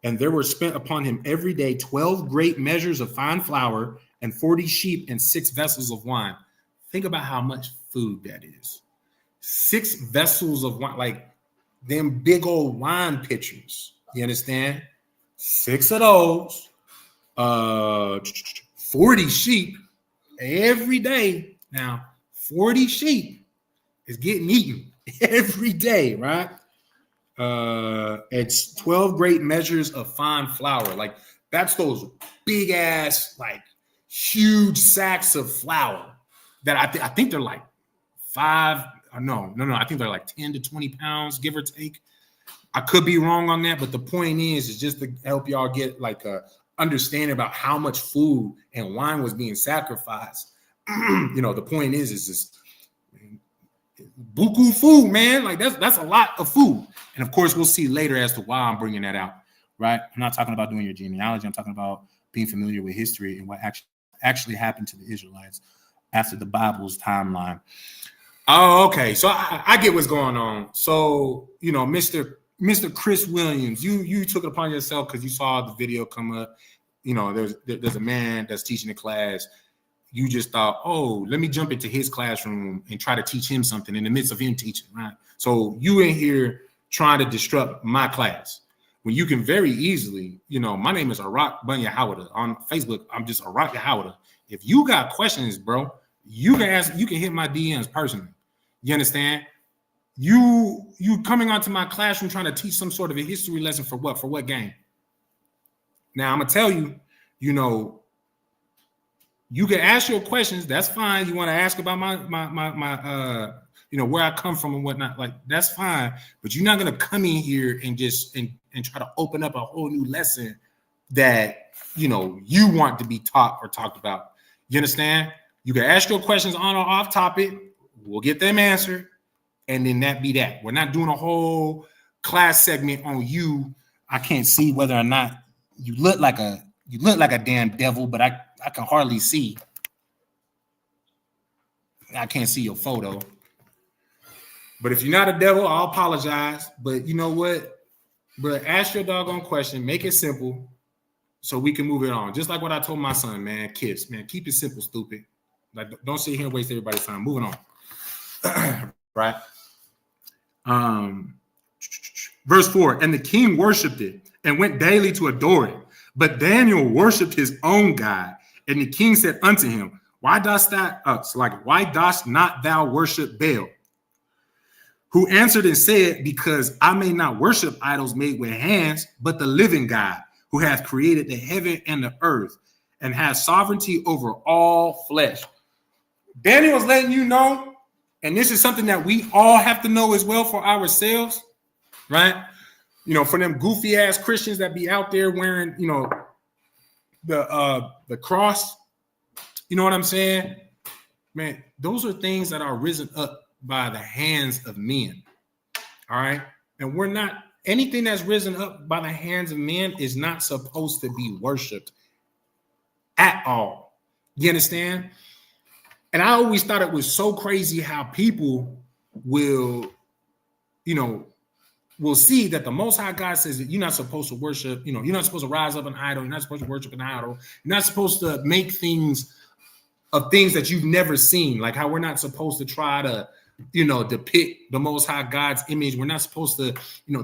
[SPEAKER 1] And there were spent upon him every day 12 great measures of fine flour, and 40 sheep, and 6 vessels of wine. Think about how much food that is. 6 vessels of wine, like them big old wine pitchers. You understand? 6 of those. 40 sheep every day. Now, 40 sheep is getting eaten every day, right? It's 12 great measures of fine flour. Like, that's those big ass, like, huge sacks of flour that I think they're like 5. No. I think they're like 10 to 20 pounds, give or take. I could be wrong on that, but the point is just to help y'all get like a understanding about how much food and wine was being sacrificed. The point is just buku food, man. Like that's a lot of food. And of course, we'll see later as to why I'm bringing that out, right? I'm not talking about doing your genealogy. I'm talking about being familiar with history and what actually happened to the Israelites after the Bible's timeline. Oh, okay. So I get what's going on. So, Mr. Chris Williams, you took it upon yourself because you saw the video come up. There's a man that's teaching a class. You just thought, oh, let me jump into his classroom and try to teach him something in the midst of him teaching, right? So you in here trying to disrupt my class when you can very easily, my name is Arak Bunya Hawada. On Facebook, I'm just Arak Hawada. If you got questions, bro, you can ask, you can hit my DMs personally. You understand? You coming onto my classroom trying to teach some sort of a history lesson for what? For what game? Now I'm gonna tell you, you can ask your questions. That's fine. You want to ask about my where I come from and whatnot. Like that's fine. But you're not gonna come in here and just and try to open up a whole new lesson that you want to be taught or talked about. You understand? You can ask your questions on or off topic. We'll get them answered. And then that be that. We're not doing a whole class segment on you. I can't see whether or not you look like a damn devil, but I can hardly see. I can't see your photo. But if you're not a devil, I'll apologize. But you know what? But ask your doggone question. Make it simple so we can move it on. Just like what I told my son, man. Kids, man, keep it simple, stupid. Like, don't sit here and waste everybody's time. Moving on. Right? Verse 4, and the king worshipped it and went daily to adore it. But Daniel worshipped his own God. And the king said unto him, why dost not thou worship Baal? Who answered and said, because I may not worship idols made with hands, but the living God, who hath created the heaven and the earth, and has sovereignty over all flesh. Daniel was letting you know, and this is something that we all have to know as well for ourselves, right? For them goofy ass Christians that be out there wearing, the cross, you know what I'm saying? Man, those are things that are risen up by the hands of men. All right. And we're not, anything that's risen up by the hands of men is not supposed to be worshiped at all. You understand? And I always thought it was so crazy how people will see that the Most High God says that you're not supposed to worship, you're not supposed to rise up an idol. You're not supposed to worship an idol. You're not supposed to make things of things that you've never seen, like how we're not supposed to try to depict the Most High God's image. We're not supposed to,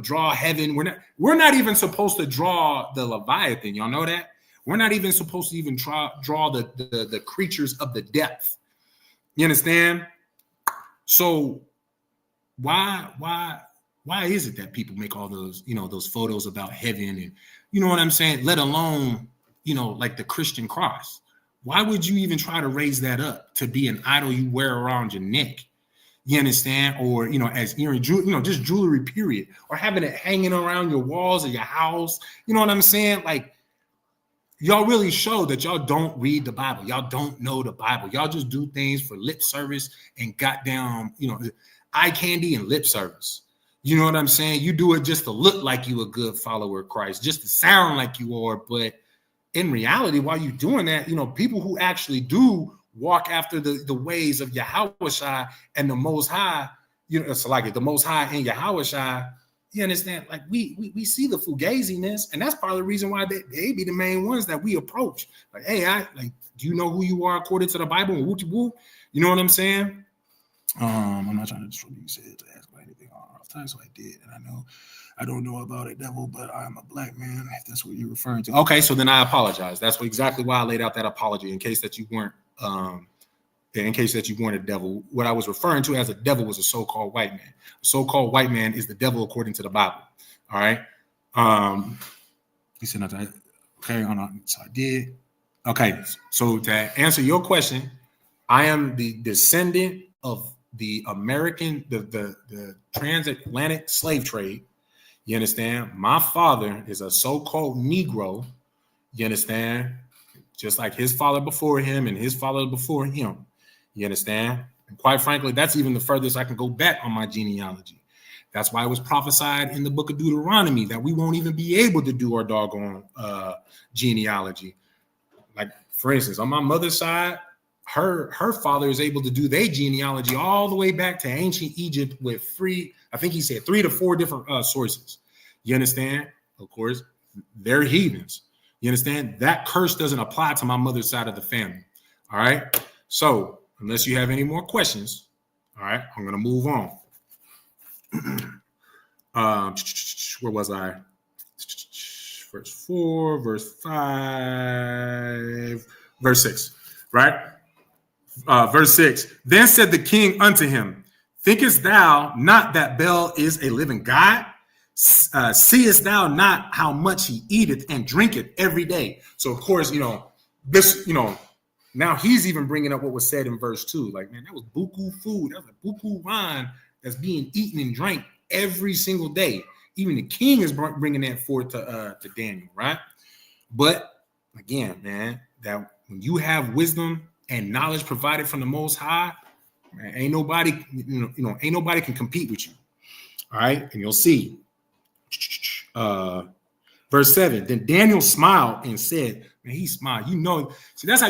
[SPEAKER 1] draw heaven. We're not even supposed to draw the Leviathan. Y'all know that? We're not even supposed to even draw the creatures of the depth. You understand? So why is it that people make all those, those photos about heaven and, you know what I'm saying? Let alone, like the Christian cross. Why would you even try to raise that up to be an idol you wear around your neck? You understand? Or, as just jewelry, period. Or having it hanging around your walls of your house. You know what I'm saying? Like, y'all really show that y'all don't read the Bible. Y'all don't know the Bible. Y'all just do things for lip service and goddamn, eye candy and lip service. You know what I'm saying? You do it just to look like you a good follower of Christ, just to sound like you are. But in reality, while you're doing that, people who actually do walk after the ways of Yahushua and the Most High, it's like the Most High and Yahushua, you understand? Like we see the fugaziness, and that's part of the reason why they be the main ones that we approach. Like, hey, do you know who you are according to the Bible? You know what I'm saying? I'm not trying to destroy you said to ask about anything off time, so I did, and I don't know about it, devil, but I'm a black man. If that's what you're referring to, okay. So then I apologize. That's exactly why I laid out that apology in case that you weren't. In case that you weren't a devil, what I was referring to as a devil was a so-called white man. A so-called white man is the devil according to the Bible. All right. He said, okay, hold on. So I did. Okay. So to answer your question, I am the descendant of the American, the transatlantic slave trade. You understand? My father is a so-called Negro. You understand? Just like his father before him and his father before him. You understand? And quite frankly, that's even the furthest I can go back on my genealogy. That's why it was prophesied in the book of Deuteronomy that we won't even be able to do our doggone genealogy. Like, for instance, on my mother's side, her father is able to do their genealogy all the way back to ancient Egypt with I think he said 3 to 4 different sources. You understand? Of course, they're heathens. You understand? That curse doesn't apply to my mother's side of the family. All right. So unless you have any more questions, all right, I'm going to move on. Where was I? Verse 4, verse 5, verse 6, right? Verse 6. Then said the king unto him, thinkest thou not that Baal is a living God? Seest thou not how much he eateth and drinketh every day? So of course, this, now he's even bringing up what was said in verse 2. Like, man, that was buku food. That was a buku wine that's being eaten and drank every single day. Even the king is bringing that forth to Daniel, right? But again, man, that when you have wisdom and knowledge provided from the Most High, man, ain't nobody can compete with you. All right, and you'll see. Verse 7. Then Daniel smiled and said, man, he smiled. See, that's how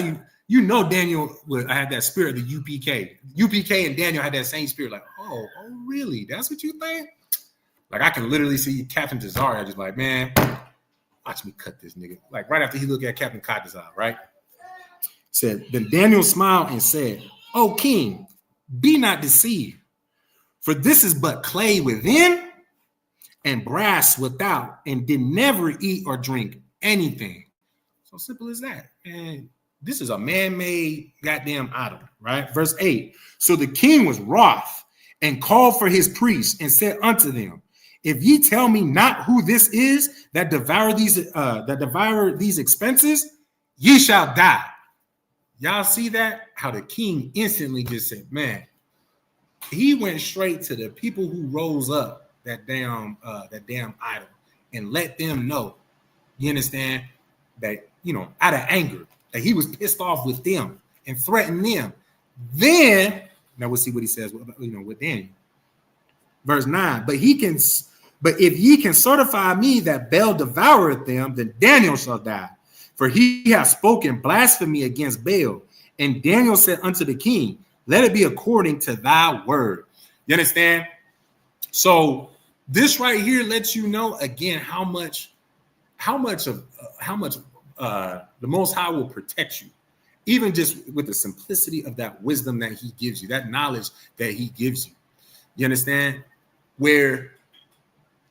[SPEAKER 1] Daniel I had that spirit of the UPK. UPK and Daniel had that same spirit, like, oh, really? That's what you think? Like, I can literally see Captain Tazari. I just like, man, watch me cut this nigga. Like, right after he looked at Captain Katazar, right? Said, then Daniel smiled and said, O king, be not deceived, for this is but clay within and brass without, and did never eat or drink anything. So simple as that. And this is a man-made goddamn idol, right? Verse 8. So the king was wroth and called for his priests and said unto them, if ye tell me not who this is that devour these expenses, ye shall die. Y'all see that? How the king instantly just said, man, he went straight to the people who rose up that damn idol and let them know, you understand, that, out of anger, that he was pissed off with them and threatened them. Then, now we'll see what he says with Daniel. Verse 9, but if ye can certify me that Baal devoureth them, then Daniel shall die. For he hath spoken blasphemy against Baal. And Daniel said unto the king, let it be according to thy word. You understand? So this right here lets you know again how much the Most High will protect you even just with the simplicity of that wisdom that he gives you, that knowledge that he gives you. You understand? Where,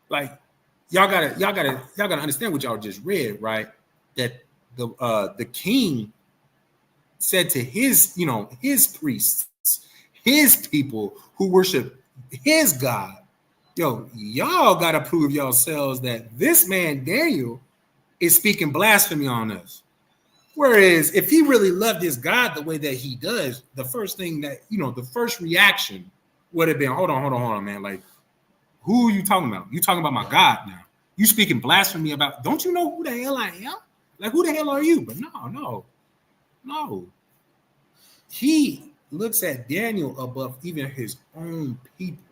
[SPEAKER 1] like, y'all gotta understand what y'all just read, right? That the king said to his, his priests, his people who worship his God, yo, y'all gotta prove yourselves that this man Daniel is speaking blasphemy on us. Whereas if he really loved his God the way that he does, the first thing that, the first reaction would have been, hold on, man. Like, who are you talking about? You talking about my God now. You speaking blasphemy about, don't you know who the hell I am? Like, who the hell are you? But no. He looks at Daniel above even his own people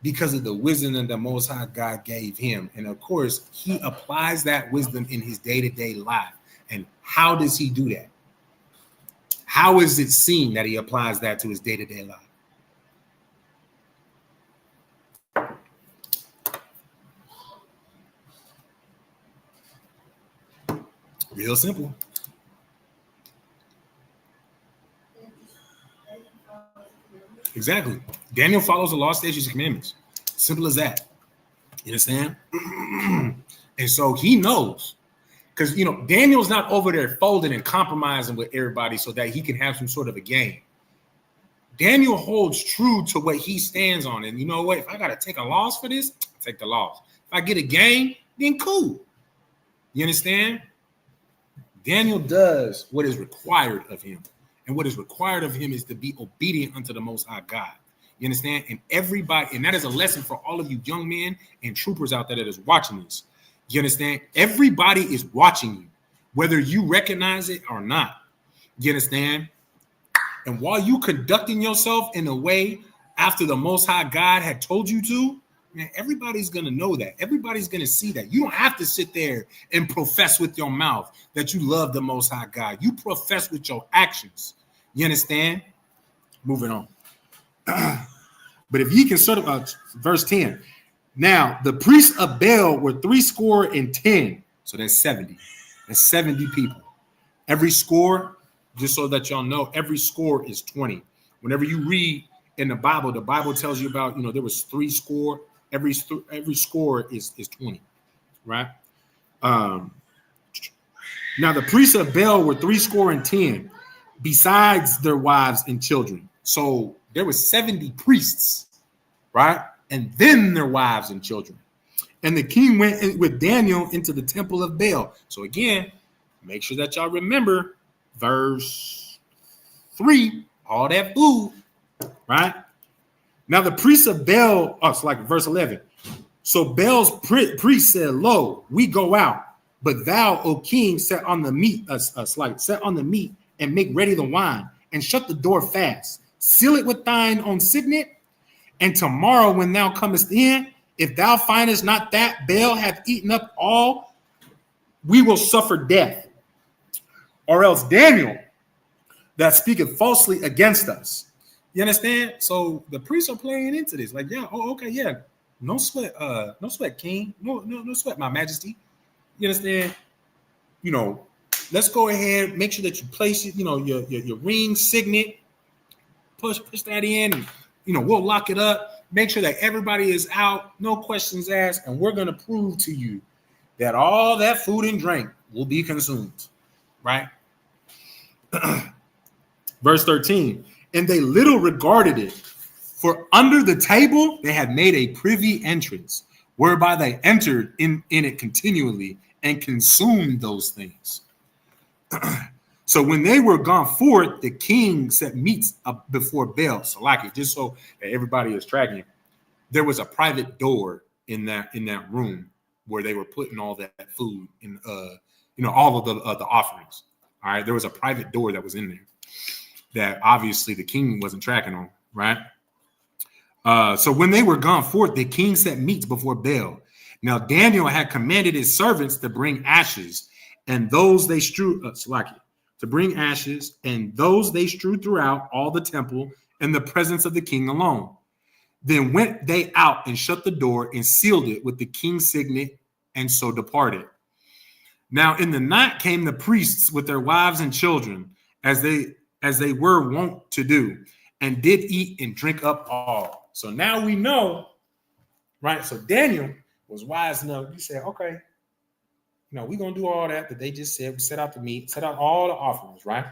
[SPEAKER 1] because of the wisdom that the Most High God gave him. And of course, he applies that wisdom in his day-to-day life. And how does he do that? How is it seen that he applies that to his day-to-day life? Real simple. Exactly. Daniel follows the law, statutes, and commandments. Simple as that. You understand? And so he knows. Because, Daniel's not over there folding and compromising with everybody so that he can have some sort of a game. Daniel holds true to what he stands on. And you know what? If I got to take a loss for this, I'll take the loss. If I get a game, then cool. You understand? Daniel does what is required of him. And what is required of him is to be obedient unto the Most High God. You understand? And everybody, and that is a lesson for all of you young men and troopers out there that is watching this. You understand? Everybody is watching you, whether you recognize it or not. You understand? And while you conducting yourself in a way after the Most High God had told you to, man, everybody's going to know that. Everybody's going to see that. You don't have to sit there and profess with your mouth that you love the Most High God. You profess with your actions. You understand? Moving on. But if ye can sort of, verse 10, now the priests of Baal were 70. So that's 70. That's 70 people. Every score, just so that y'all know, every score is 20. Whenever you read in the Bible tells you about, there was 3 score. Every score is 20, right? Now the priests of Baal were 70, besides their wives and children. So there was 70 priests, right? And then their wives and children. And the king went with Daniel into the temple of Baal. So again, make sure that y'all remember verse 3, all that food, right? Now the priests of Baal, it's like verse 11. So Baal's priest said, lo, we go out, but thou, O king, set on the meat and make ready the wine and shut the door fast. Seal it with thine own signet. And tomorrow when thou comest in, if thou findest not that Baal hath eaten up all, we will suffer death. Or else Daniel, that speaketh falsely against us. You understand? So the priests are playing into this. Like, yeah, okay, yeah. No sweat, king. No sweat, my majesty. You understand? Let's go ahead, make sure that you place it, your ring signet, push that in, and we'll lock it up, make sure that everybody is out, no questions asked, and we're gonna prove to you that all that food and drink will be consumed, right? Verse 13, and they little regarded it, for under the table they had made a privy entrance, whereby they entered in it continually and consumed those things. So when they were gone forth, the king set meats up before Baal. So just so that everybody is tracking, there was a private door in that room where they were putting all that food in, all of the offerings. All right, there was a private door that was in there that obviously the king wasn't tracking on, right? So when they were gone forth, the king set meats before Baal. Now Daniel had commanded his servants to bring ashes, and those they strewed throughout all the temple in the presence of the king alone. Then went they out and shut the door and sealed it with the king's signet, and so departed. Now in the night came the priests with their wives and children, as they were wont to do, and did eat and drink up all. So now we know, right? So Daniel was wise enough. He said, okay, we're going to do all that they just said. We set out the meat, set out all the offerings, right?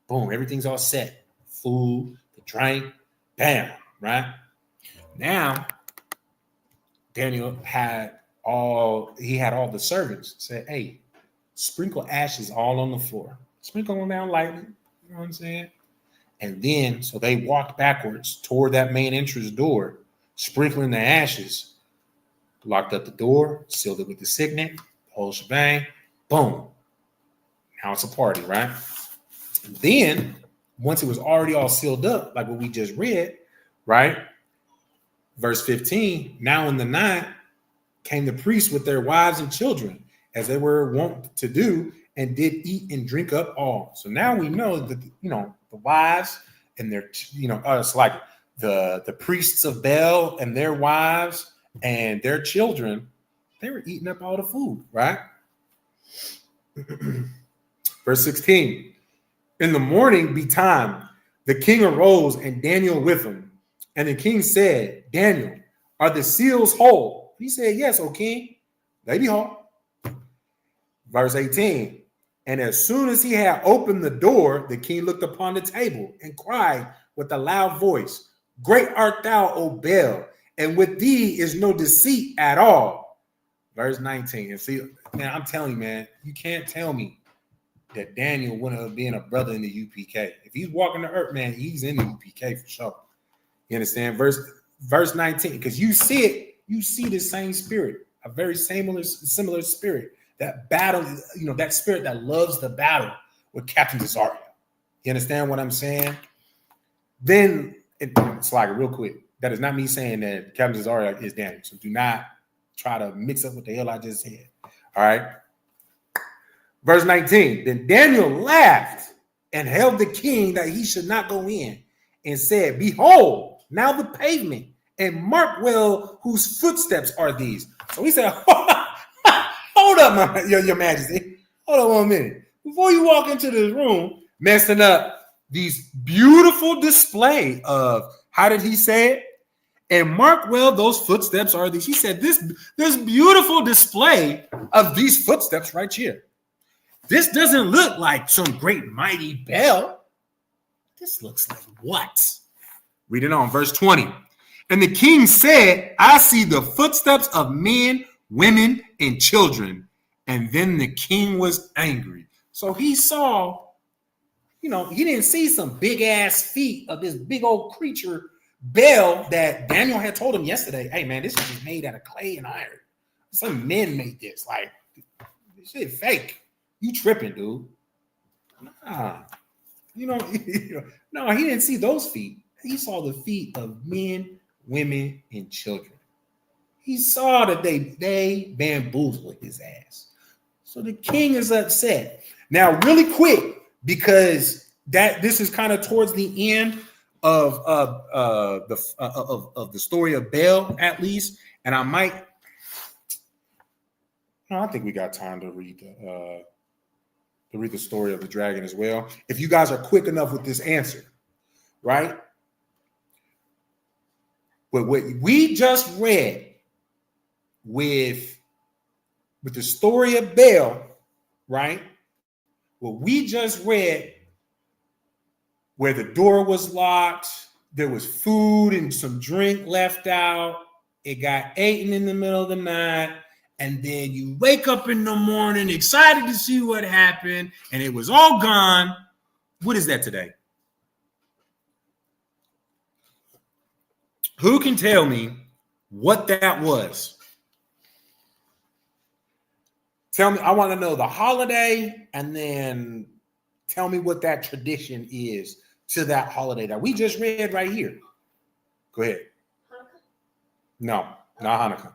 [SPEAKER 1] Boom, everything's all set. Food, the drink, bam, right? Now, Daniel had all the servants say, hey, sprinkle ashes all on the floor. Sprinkle them down lightly. You know what I'm saying? And then, so they walked backwards toward that main entrance door, sprinkling the ashes, locked up the door, sealed it with the signet, the whole shebang, boom. Now it's a party, right? And then, once it was already all sealed up, like what we just read, right? Verse 15, now in the night came the priests with their wives and children, as they were wont to do, and did eat and drink up all. So now we know that, the wives and their, it's like the priests of Baal and their wives and their children, they were eating up all the food, right? Verse 16, in the morning betime, the king arose and Daniel with him. And the king said, Daniel, are the seals whole? He said, yes, O king, they be whole. Verse 18, and as soon as he had opened the door, the king looked upon the table and cried with a loud voice, great art thou, O Baal, and with thee is no deceit at all. Verse 19, and see, man, I'm telling you, man, you can't tell me that Daniel wouldn't have been a brother in the UPK. If he's walking the earth, man, he's in the UPK for sure. You understand? Verse 19, because you see the same spirit, a very similar spirit. That battle, that spirit that loves the battle with Captain Cesario. You understand what I'm saying? Then, it's like real quick. That is not me saying that Captain Cesario is Daniel. So do not try to mix up what the hell I just said. All right. Verse 19. Then Daniel laughed and held the king that he should not go in, and said, behold, now the pavement, and mark well whose footsteps are these. So he said, hold up, your majesty. Hold on 1 minute. Before you walk into this room, messing up these beautiful display of, how did he say it? And mark well, those footsteps are these. He said, this beautiful display of these footsteps right here. This doesn't look like some great mighty bell. This looks like what? Read it on, verse 20. And the king said, I see the footsteps of men, women, and children. And then the king was angry. So he saw, he didn't see some big ass feet of this big old creature, Bell, that Daniel had told him yesterday. Hey, man, this is just made out of clay and iron. Some men made this. Like, this shit fake. You tripping, dude. Nah. No, he didn't see those feet. He saw the feet of men, women, and children. He saw that they bamboozled his ass. So the king is upset. Now, really quick, because this is kind of towards the end of the story of Baal, at least, and I think we got time to read the story of the dragon as well. If you guys are quick enough with this answer, right? But what we just read with the story of Baal, right? What we just read, where the door was locked, there was food and some drink left out, it got eaten in the middle of the night, and then you wake up in the morning excited to see what happened, and it was all gone. What is that today? Who can tell me what that was? Tell me, I want to know the holiday, and then tell me what that tradition is to that holiday that we just read right here. Go ahead.
[SPEAKER 2] Hanukkah?
[SPEAKER 1] No, not Hanukkah.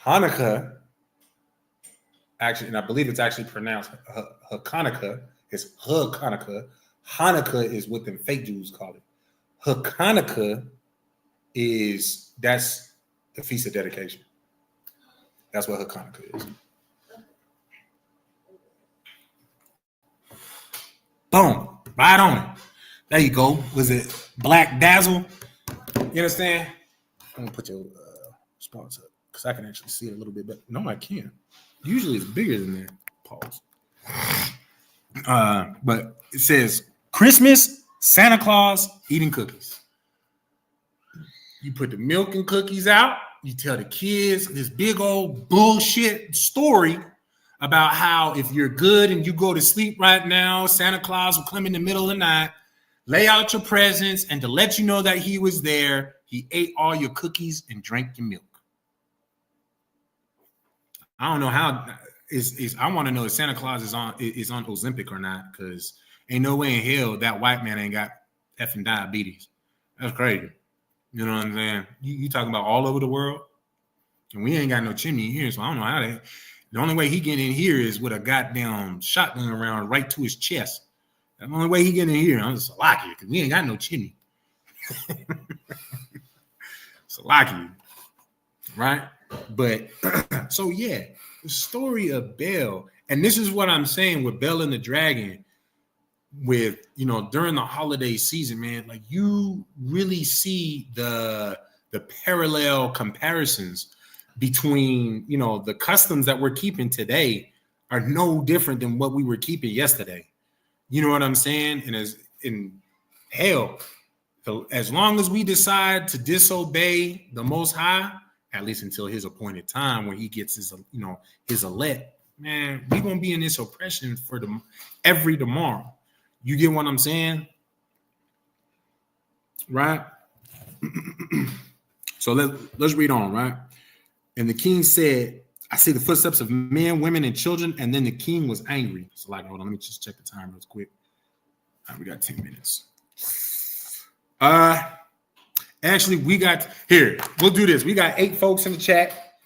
[SPEAKER 1] Hanukkah, actually, and I believe it's actually pronounced Hanukkah. It's Hanukkah. Hanukkah is what them fake Jews call it. Hanukkah that's the Feast of Dedication. That's what Hanukkah is. Boom. Right on it. There you go. Was it Black Dazzle? You understand? I'm gonna put your response up because I can actually see it a little bit better. No, I can't. Usually it's bigger than that. Pause. But it says Christmas, Santa Claus eating cookies. You put the milk and cookies out. You tell the kids this big old bullshit story about how if you're good and you go to sleep right now, Santa Claus will come in the middle of the night, lay out your presents, and to let you know that he was there, he ate all your cookies and drank your milk. I don't know how is I want to know if Santa Claus is on Ozempic or not, because ain't no way in hell that white man ain't got effing diabetes. That's crazy. You know what I'm saying? You talking about all over the world, and we ain't got no chimney here, so I don't know how that. The only way he get in here is with a goddamn shotgun around right to his chest. That's the only way he get in here. I'm just lucky because we ain't got no chimney. It's lucky, right? But so yeah, the story of Belle, and this is what I'm saying with Belle and the Dragon. With during the holiday season, man, like you really see the parallel comparisons between the customs that we're keeping today are no different than what we were keeping yesterday. You know what I'm saying? And as long as we decide to disobey the Most High, at least until his appointed time when he gets his elect, man, we're gonna be in this oppression for every tomorrow. You get what I'm saying? Right? So let's read on, right? And the king said, I see the footsteps of men, women, and children, and then the king was angry. So hold on, let me just check the time real quick. All right, we got 10 minutes. Actually, we got here. We'll do this. We got 8 folks in the chat.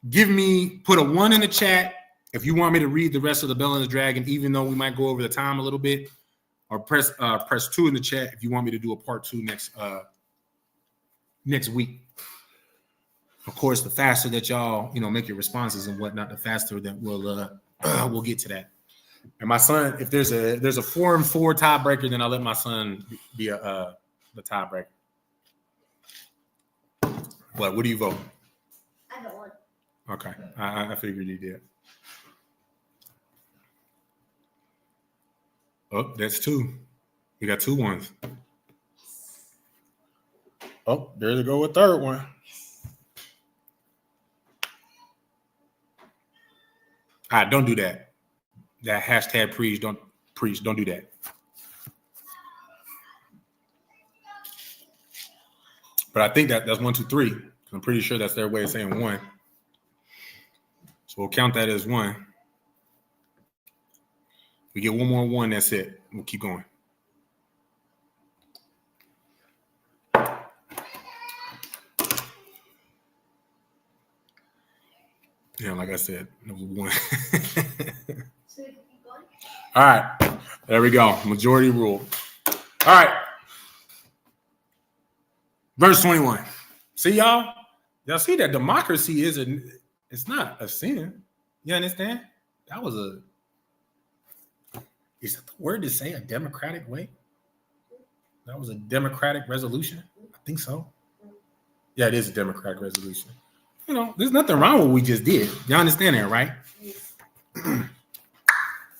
[SPEAKER 1] Put a 1 in the chat if you want me to read the rest of the Belle and the Dragon, even though we might go over the time a little bit, or press 2 in the chat if you want me to do a part 2 next week. Of course, the faster that y'all make your responses and whatnot, the faster that we'll get to that. And my son, if there's a 4-4 tiebreaker, then I'll let my son be the tiebreaker. What do you vote?
[SPEAKER 2] I got 1.
[SPEAKER 1] Okay, I figured you did. Oh, that's 2. We got 2 ones. Oh, there they go with 3rd one. All right, don't do that. That hashtag preach, don't do that. But I think that's 1, 2, 3. I'm pretty sure that's their way of saying 1. So we'll count that as 1. We get 1 more 1, that's it. We'll keep going. Yeah, like I said, it was 1.
[SPEAKER 2] So you keep going?
[SPEAKER 1] All right, there we go. Majority rule. All right. Verse 21. See, y'all see that democracy it's not a sin. You understand? That was is that the word to say a democratic way? That was a democratic resolution? I think so. Yeah, it is a democratic resolution. There's nothing wrong with what we just did. You understand that, right?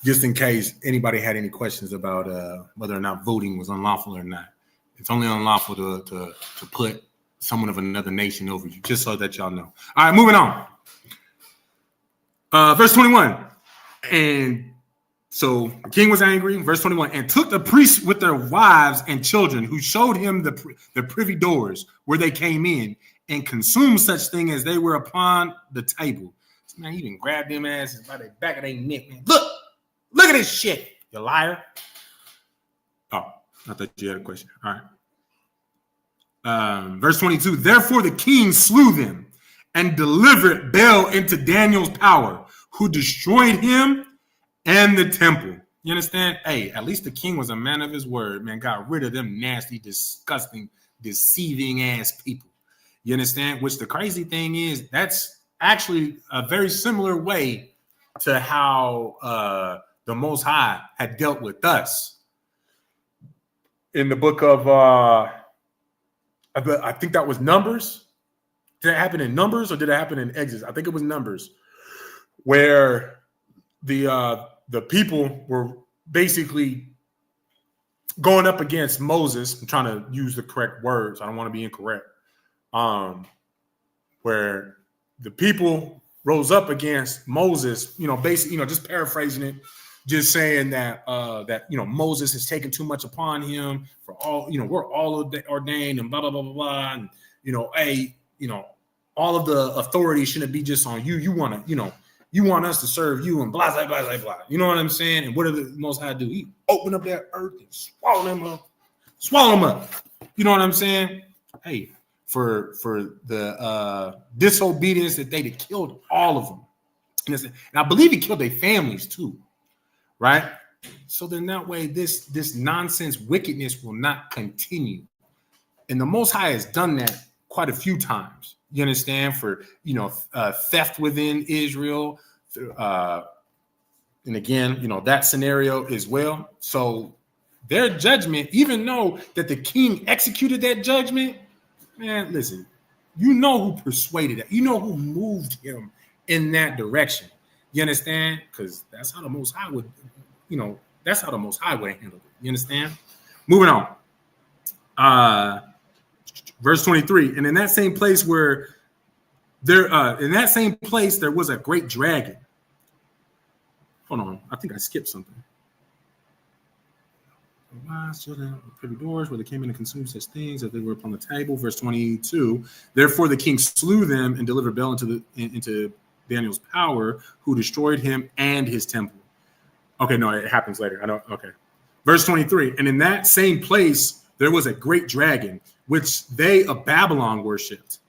[SPEAKER 1] Just in case anybody had any questions about whether or not voting was unlawful or not. It's only unlawful to put someone of another nation over you, just so that y'all know. All right, moving on. Verse 21. And so the king was angry, verse 21, and took the priests with their wives and children, who showed him the privy doors where they came in, and consumed such thing as they were upon the table. So, man, he even grabbed them asses by the back of their neck. Man. Look at this shit, you liar. Oh, I thought you had a question. All right. Verse 22, therefore the king slew them and delivered Bel into Daniel's power, who destroyed him and the temple. You understand? Hey, at least the king was a man of his word, man. Got rid of them nasty, disgusting, deceiving ass people. You understand? Which the crazy thing is, that's actually a very similar way to how the Most High had dealt with us. In the book of, I think that was Numbers. Did it happen in Numbers or did it happen in Exodus? I think it was Numbers, where the people were basically going up against Moses. I'm trying to use the correct words. I don't want to be incorrect. Where the people rose up against Moses, basically, just paraphrasing it, just saying that Moses has taken too much upon him for all, we're all ordained and blah, blah, blah, blah, blah. And, all of the authority shouldn't be just on you. You want us to serve you and blah, blah, blah, blah, blah. You know what I'm saying? And what did the Most High do? He opened up that earth and swallow them up. You know what I'm saying? Hey, for the disobedience that they killed all of them. And I believe he killed their families too, right? So then that way this nonsense wickedness will not continue. And the Most High has done that quite a few times. You understand? For, theft within Israel. And again, that scenario as well. So their judgment, even though that the king executed that judgment, man, listen, who persuaded it. Who moved him in that direction. You understand? Because that's how the Most High would, that's how the Most High would have handled it. You understand? Moving on. Verse 23. And in that same place there was a great dragon. Hold on. I think I skipped something. Privy doors where they came in and consumed such things as they were upon the table. Verse 22. Therefore the king slew them and delivered Bel into Daniel's power, who destroyed him and his temple. Okay, no, it happens later. I know. Okay. Verse 23. And in that same place there was a great dragon, which they of Babylon worshipped.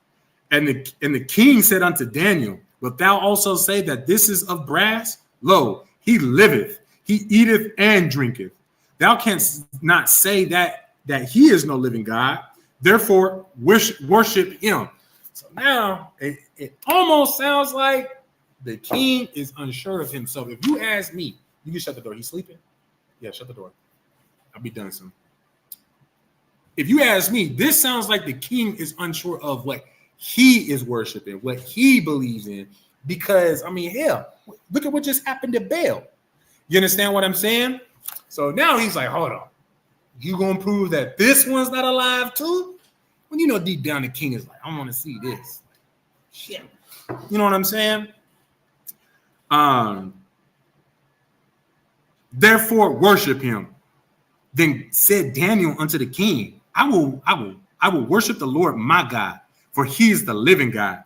[SPEAKER 1] And the king said unto Daniel, wilt thou also say that this is of brass? Lo, he liveth, he eateth and drinketh. Thou canst not say that he is no living God. Therefore, worship him. So now it almost sounds like the king is unsure of himself. If you ask me, you can shut the door. He's sleeping? Yeah, shut the door. I'll be done soon. If you ask me, this sounds like the king is unsure of what he is worshiping, what he believes in. Because, hell, look at what just happened to Baal. You understand what I'm saying? So now he's like, hold on. You going to prove that this one's not alive too? Well, deep down the king is like, I want to see this. Shit. You know what I'm saying? Therefore, worship him. Then said Daniel unto the king, I will worship the Lord my God, for he is the living God.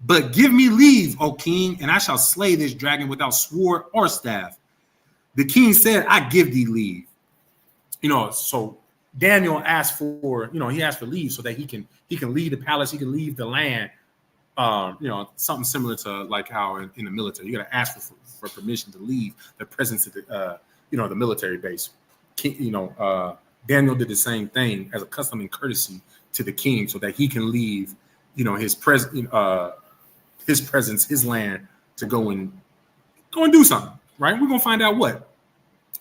[SPEAKER 1] But give me leave, O king, and I shall slay this dragon without sword or staff. The king said, I give thee leave. So Daniel asked for, he asked for leave so that he can leave the palace, he can leave the land. Something similar to like how in the military, you got to ask for permission to leave the presence of the military base. Daniel did the same thing as a custom and courtesy to the king so that he can leave, his presence, his land to go and do something, right? We're going to find out what,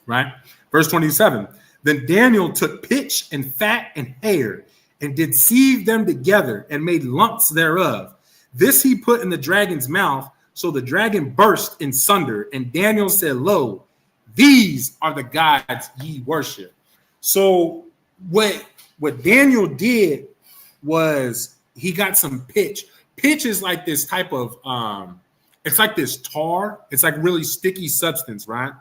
[SPEAKER 1] right? Verse 27, then Daniel took pitch and fat and hair and did sieve them together and made lumps thereof. This he put in the dragon's mouth. So the dragon burst in sunder. And Daniel said, lo, these are the gods ye worship. So what Daniel did was he got some pitch. Pitch is like this type of, it's like this tar. It's like really sticky substance, right?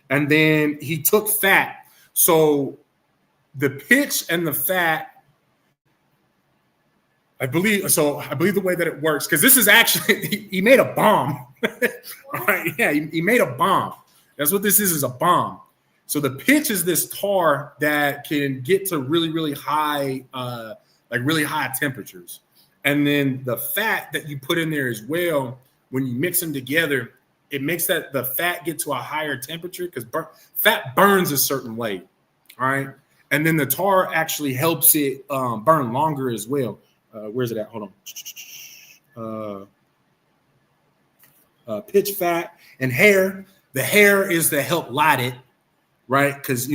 [SPEAKER 1] And then he took fat. So the pitch and the fat, I believe the way that it works, because this is actually, he made a bomb. Right? Yeah, he made a bomb. That's what this is a bomb. So the pitch is this tar that can get to really, really high, really high temperatures. And then the fat that you put in there as well, when you mix them together, it makes that the fat get to a higher temperature because fat burns a certain way. All right. And then the tar actually helps it burn longer as well. Where's it at? Hold on. Pitch, fat, and hair. The hair is to help light it, right? Because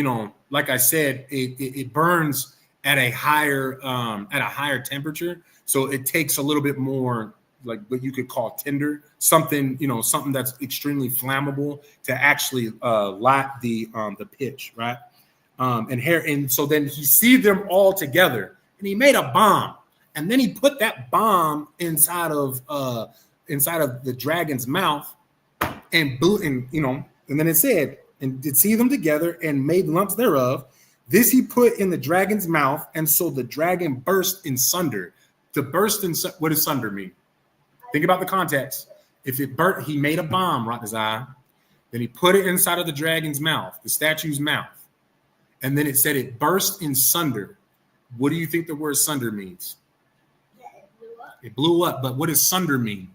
[SPEAKER 1] like I said, it burns at a higher temperature, so it takes a little bit more, like what you could call tinder, something that's extremely flammable to actually light the pitch, right? And so then he seed them all together, and he made a bomb, and then he put that bomb inside of the dragon's mouth, and then it said, and did see them together and made lumps thereof. This he put in the dragon's mouth, and so the dragon burst in sunder. To burst in, what does sunder mean? Think about the context. If it burnt, he made a bomb, Ratazai. Then he put it inside of the dragon's mouth, the statue's mouth. And then it said it burst in sunder. What do you think the word sunder means?
[SPEAKER 2] Yeah, it blew up.
[SPEAKER 1] It blew up, but what does sunder mean?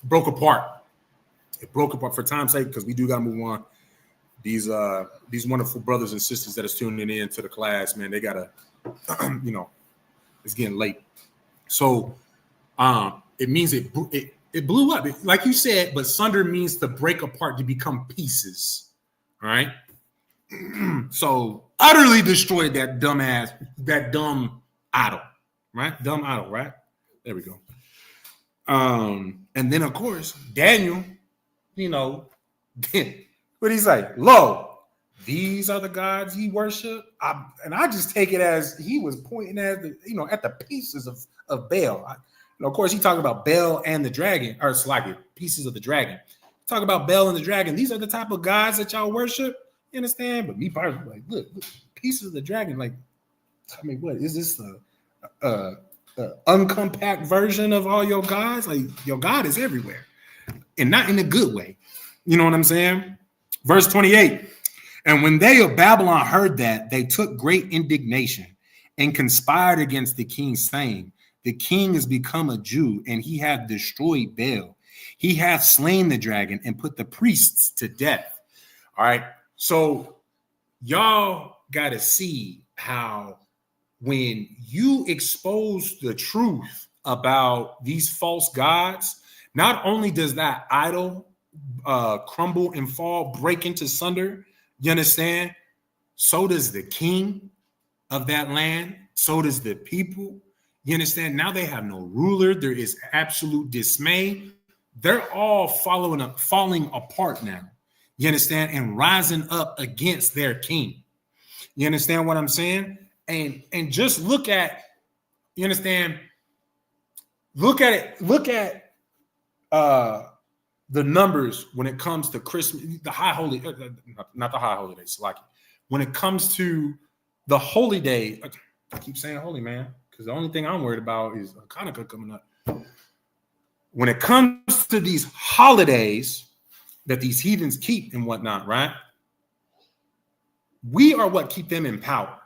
[SPEAKER 1] Broke apart. It broke apart for time's sake, because we do gotta move on. These wonderful brothers and sisters that is tuning in to the class, man, they gotta, it's getting late. So it means it blew up, like you said, but sunder means to break apart, to become pieces. All right. So utterly destroyed that dumb idol, right? Dumb idol, right? There we go. And then of course, Daniel, what he say? Lo, these are the gods ye worship. And I just take it as he was pointing at at the pieces of Baal. Of course, he talking about Baal and the dragon, or it's like pieces of the dragon. Talk about Baal and the dragon. These are the type of gods that y'all worship. You understand? But me personally, like, look, pieces of the dragon. Like, I mean, what is this? Uncompact version of all your gods? Like, your God is everywhere, and not in a good way. You know what I'm saying? Verse 28. And when they of Babylon heard that, they took great indignation and conspired against the king, saying, the king is become a Jew, and he hath destroyed Baal. He hath slain the dragon and put the priests to death. All right. So y'all got to see how when you expose the truth about these false gods, not only does that idol crumble and fall, break into sunder, you understand? So does the king of that land. So does the people. You understand? Now they have no ruler. There is absolute dismay. They're all falling apart now. You understand? And rising up against their king. You understand what I'm saying? And just look at, you understand? Look at it. Look at the numbers when it comes to Christmas, the high holy, not the high holy days, like when it comes to the holy day. I keep saying holy, man, because the only thing I'm worried about is Hanukkah coming up. When it comes to these holidays that these heathens keep and whatnot, right? We are what keep them in power.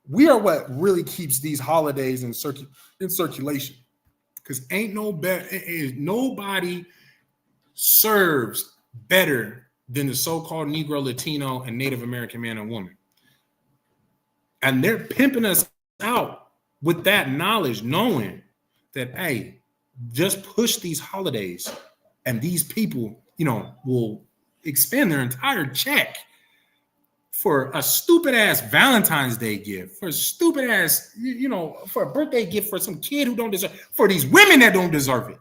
[SPEAKER 1] We are what really keeps these holidays in circulation. Because ain't nobody serves better than the so-called Negro, Latino, and Native American man and woman. And they're pimping us out with that knowledge, knowing that, hey, just push these holidays and these people, will expend their entire check for a stupid ass Valentine's Day gift, for a stupid ass, for a birthday gift for some kid who don't deserve, for these women that don't deserve it.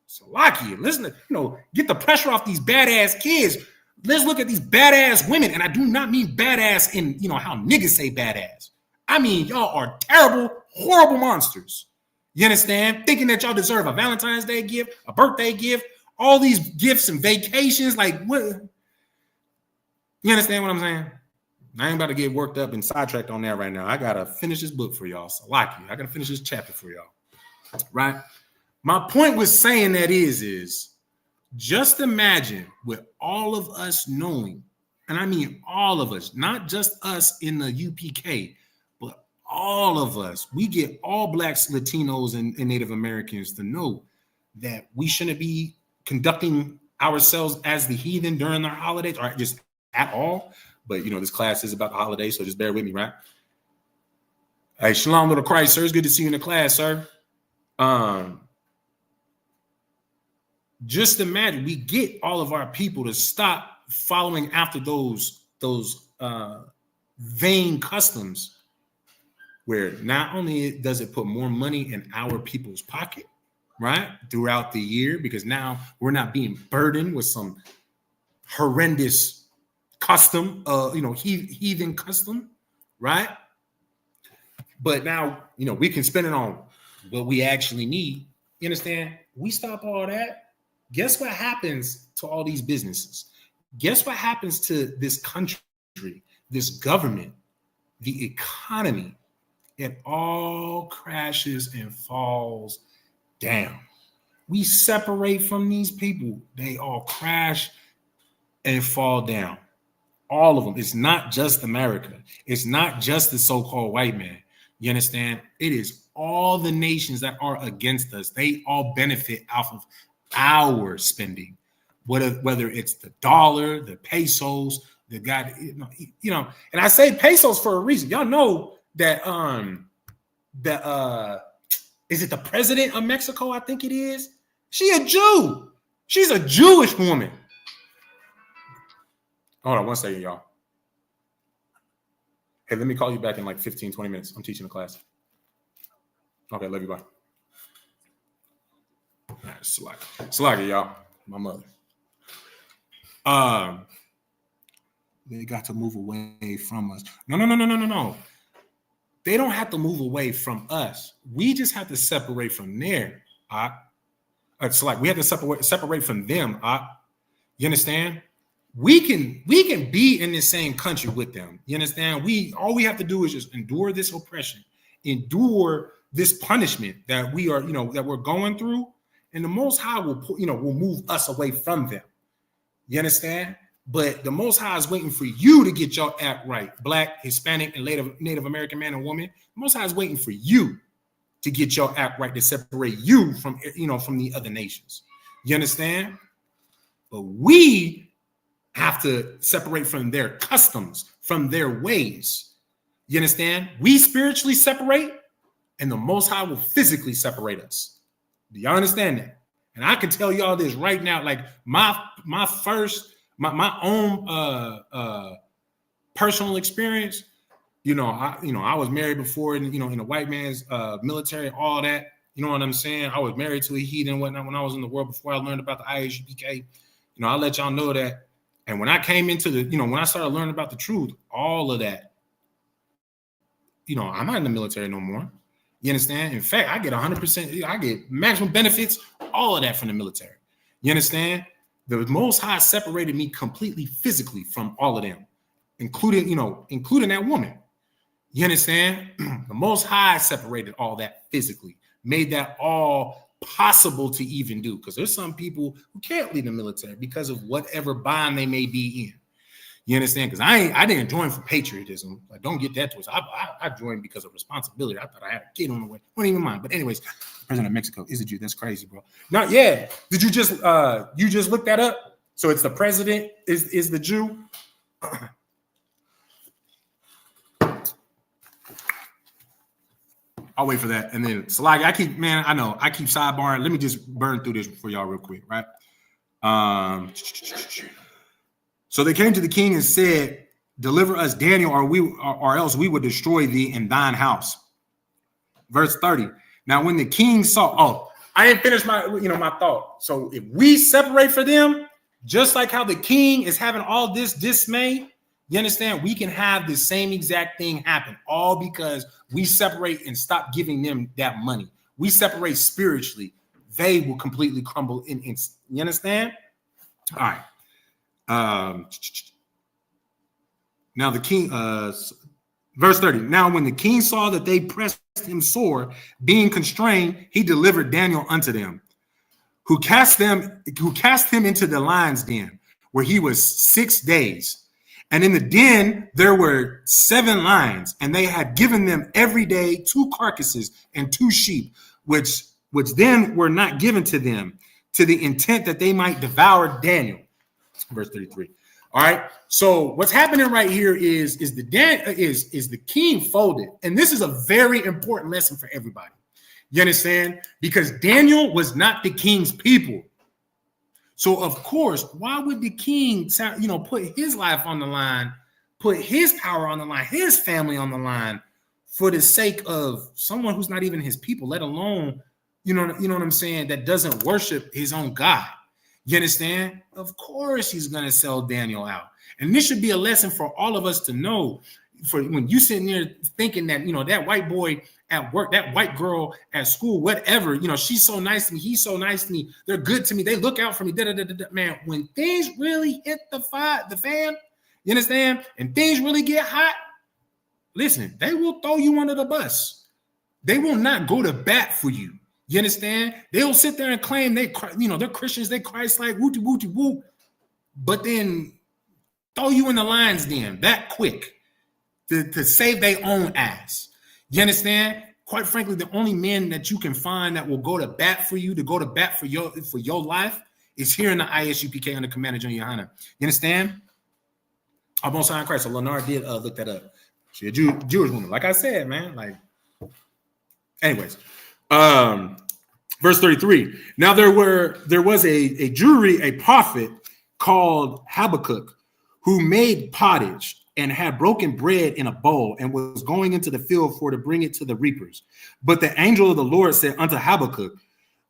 [SPEAKER 1] So lucky, listen to, get the pressure off these badass kids. Let's look at these badass women. And I do not mean badass in, how niggas say badass. I mean, y'all are terrible, horrible monsters. You understand? Thinking that y'all deserve a Valentine's Day gift, a birthday gift, all these gifts and vacations. Like, what? You understand what I'm saying? I ain't about to get worked up and sidetracked on that right now. I got to finish this book for y'all. So lucky, I got to finish this chapter for y'all. Right? My point with saying that is just imagine with all of us knowing, and I mean all of us, not just us in the UPK, but all of us, we get all Blacks, Latinos, and Native Americans to know that we shouldn't be conducting ourselves as the heathen during our holidays, or just at all. But, this class is about the holidays, so just bear with me, right? Hey, shalom, little Christ, sir. It's good to see you in the class, sir. Just imagine we get all of our people to stop following after those vain customs, where not only does it put more money in our people's pocket, right, throughout the year, because now we're not being burdened with some horrendous custom, heathen custom, right? But now, we can spend it on what we actually need. You understand? We stop all that. Guess what happens to all these businesses? Guess what happens to this country, this government, the economy? It all crashes and falls down. We separate from these people. They all crash and fall down. All of them. It's not just America. It's not just the so-called white man. You understand? It is all the nations that are against us. They all benefit off of our spending, whether it's the dollar, the pesos, the guy, and I say pesos for a reason. Y'all know that is it the president of Mexico? I think it is. She a Jew. She's a Jewish woman. Hold on one second, y'all. Hey, let me call you back in like 15, 20 minutes. I'm teaching a class. Okay, love you, bye. All right, Slacker, y'all. My mother. They got to move away from us. No. They don't have to move away from us. We just have to separate from there. It's like we have to separate from them. You understand? We can be in the same country with them. You understand? All we have to do is just endure this oppression, endure this punishment that we are, that we're going through, and the Most High will move us away from them. You understand? But the Most High is waiting for you to get your act right. Black, Hispanic, and Native American man and woman. The Most High is waiting for you to get your act right, to separate you from the other nations. You understand? But we have to separate from their customs, from their ways. You understand? We spiritually separate, and the Most High will physically separate us. Do y'all understand that? And I can tell y'all this right now, like my own personal experience. I was married before, in a white man's military, all that. You know what I'm saying? I was married to a heathen and whatnot when I was in the world before I learned about the ISUPK. I let y'all know that. And when I came into when I started learning about the truth, all of that, I'm not in the military no more. You understand? In fact, I get 100%, I get maximum benefits, all of that from the military. You understand? The Most High separated me completely physically from all of them, including that woman. You understand? The Most High separated all that physically, made that all possible to even do, because there's some people who can't leave the military because of whatever bond they may be in. You understand? Because I didn't join for patriotism. Like, don't get that twisted. I joined because of responsibility. I thought I had a kid on the way. Don't even mind. But anyways, President of Mexico is a Jew. That's crazy, bro. Not yeah. Did you just look that up? So it's the president is the Jew. I'll wait for that. And then Salagi, I keep sidebarring. Let me just burn through this for y'all real quick, right? So they came to the king and said, "Deliver us Daniel, or else we will destroy thee in thine house." Verse 30. Now, when the king saw, I didn't finish my thought. So if we separate for them, just like how the king is having all this dismay, you understand? We can have the same exact thing happen, all because we separate and stop giving them that money. We separate spiritually. They will completely crumble in instant. You understand? All right. Now the king, verse 30. Now when the king saw that they pressed him sore, being constrained, he delivered Daniel unto them, who cast him into the lion's den, where he was 6 days. And in the den there were 7 lions, and they had given them every day 2 carcasses and 2 sheep, which then were not given to them, to the intent that they might devour Daniel. Verse 33. All right. So what's happening right here is the king folded, and this is a very important lesson for everybody. You understand? Because Daniel was not the king's people. So of course, why would the king, put his life on the line, put his power on the line, his family on the line, for the sake of someone who's not even his people, let alone, you know what I'm saying, that doesn't worship his own God? You understand? Of course he's going to sell Daniel out. And this should be a lesson for all of us to know, for when you sitting there thinking that, that white boy at work, that white girl at school, whatever, she's so nice to me, he's so nice to me, they're good to me, they look out for me, man, when things really hit the fan, you understand? And things really get hot, listen, they will throw you under the bus. They will not go to bat for you. You understand? They'll sit there and claim they're Christians, they Christ-like, woo, but then throw you in the lion's den that quick to save their own ass. You understand? Quite frankly, the only men that you can find that will go to bat for you, to go to bat for your life, is here in the ISUPK under Commander John Yohana. You understand? I'm on sign Christ. So Leonard did look that up. She's a Jewish woman. Like I said, man. Anyways. Verse 33. Now there was a Jewry, a prophet called Habakkuk, who made pottage and had broken bread in a bowl and was going into the field to bring it to the reapers. But the angel of the Lord said unto Habakkuk,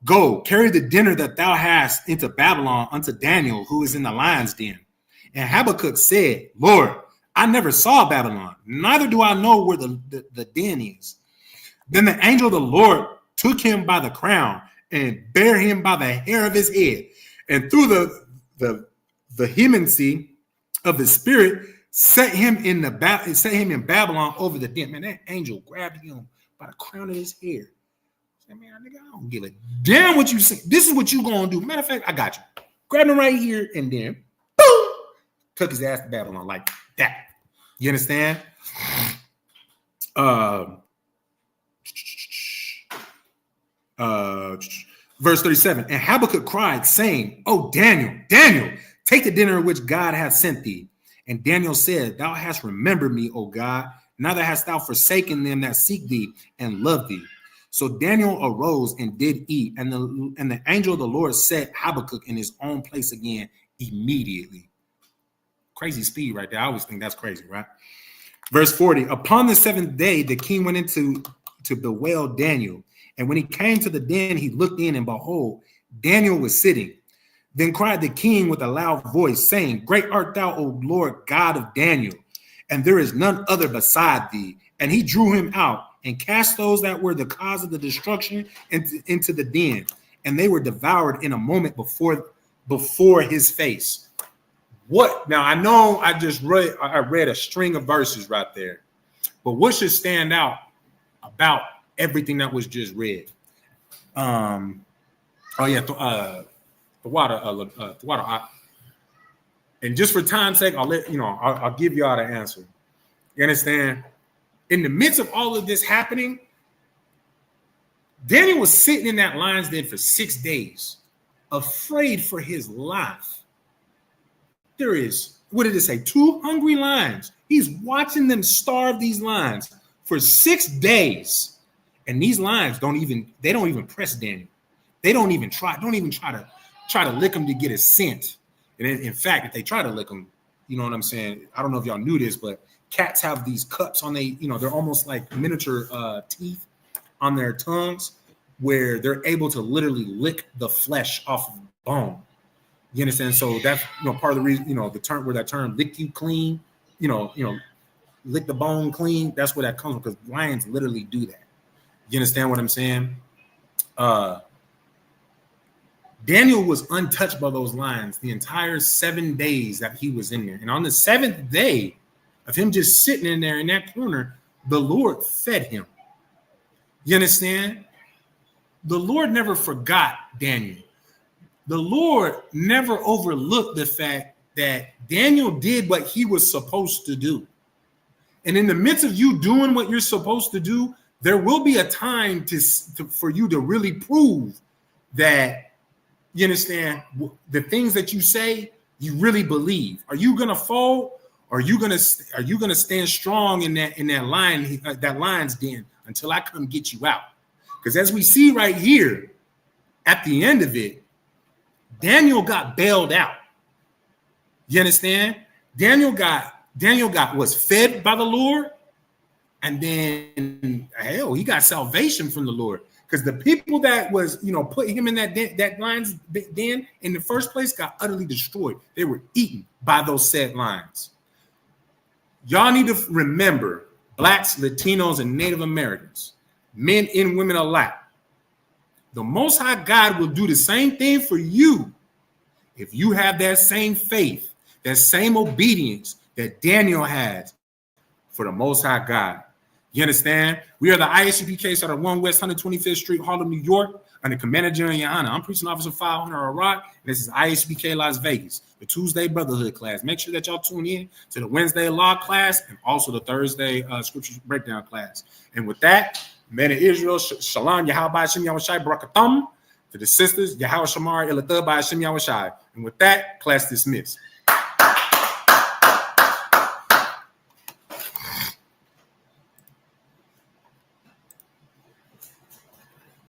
[SPEAKER 1] go, carry the dinner that thou hast into Babylon unto Daniel, who is in the lion's den. And Habakkuk said, Lord, I never saw Babylon, neither do I know where the den is. Then the angel of the Lord took him by the crown and bare him by the hair of his head, and through the vehemency of his spirit set him in Babylon over the den. Man, that angel grabbed him by the crown of his hair. Said, man, nigga, I don't give a damn what you say. This is what you gonna do. Matter of fact, I got you. Grabbed him right here and then boom, took his ass to Babylon like that. You understand? Verse 37, and Habakkuk cried, saying, oh, Daniel, take the dinner which God hath sent thee. And Daniel said, thou hast remembered me, O God, neither hast thou forsaken them that seek thee and love thee. So Daniel arose and did eat, and the angel of the Lord set Habakkuk in his own place again immediately. Crazy speed right there. I always think that's crazy, right? Verse 40, upon the seventh day, the king went into to bewail Daniel. And when he came to the den, he looked in, and behold, Daniel was sitting. Then cried the king with a loud voice, saying, great art thou, O Lord God of Daniel, and there is none other beside thee. And he drew him out and cast those that were the cause of the destruction into the den, and they were devoured in a moment before his face. What? Now, I know I read a string of verses right there, but what should stand out about everything that was just read? The water. And just for time's sake, I'll give y'all the answer. You understand? In the midst of all of this happening, Daniel was sitting in that lion's den for 6 days, afraid for his life. There is, what did it say? 2 hungry lions. He's watching them starve these lions for 6 days. And these lions don't even press Daniel. They don't even try to lick him to get a scent. And in fact, if they try to lick him, you know what I'm saying? I don't know if y'all knew this, but cats have these cups on they're almost like miniature teeth on their tongues, where they're able to literally lick the flesh off of bone. You understand? So that's part of the reason, the term where that term lick you clean, lick the bone clean. That's where that comes from, because lions literally do that. You understand what I'm saying? Daniel was untouched by those lions the entire 7 days that he was in there. And on the 7th day of him just sitting in there in that corner, the Lord fed him. You understand? The Lord never forgot Daniel. The Lord never overlooked the fact that Daniel did what he was supposed to do. And in the midst of you doing what you're supposed to do, there will be a time for you to really prove that, you understand, the things that you say, you really believe? Are you gonna fold, or are you gonna stand strong in that line, that lion's den, until I come get you out? Because as we see right here, at the end of it, Daniel got bailed out. You understand? Daniel was fed by the Lord, and then hell, he got salvation from the Lord. Because the people that was, put him in that lion's den in the first place got utterly destroyed. They were eaten by those said lions. Y'all need to remember, blacks, Latinos, and Native Americans, men and women alike, the Most High God will do the same thing for you if you have that same faith, that same obedience that Daniel had for the Most High God. You understand? We are the ISUPK out of 1 West 125th Street, Harlem, New York, under Commander General Your Honor. I'm Preaching Officer 500 Iraq, and this is ISUPK Las Vegas, the Tuesday Brotherhood class. Make sure that y'all tune in to the Wednesday Law class and also the Thursday Scripture Breakdown class. And with that, men of Israel, Shalom, Yahweh Hashem Yahushai, Barakatham. To the sisters, Yahweh Shamar, Ilathah by Hashem Yahushai. And with that, class dismissed.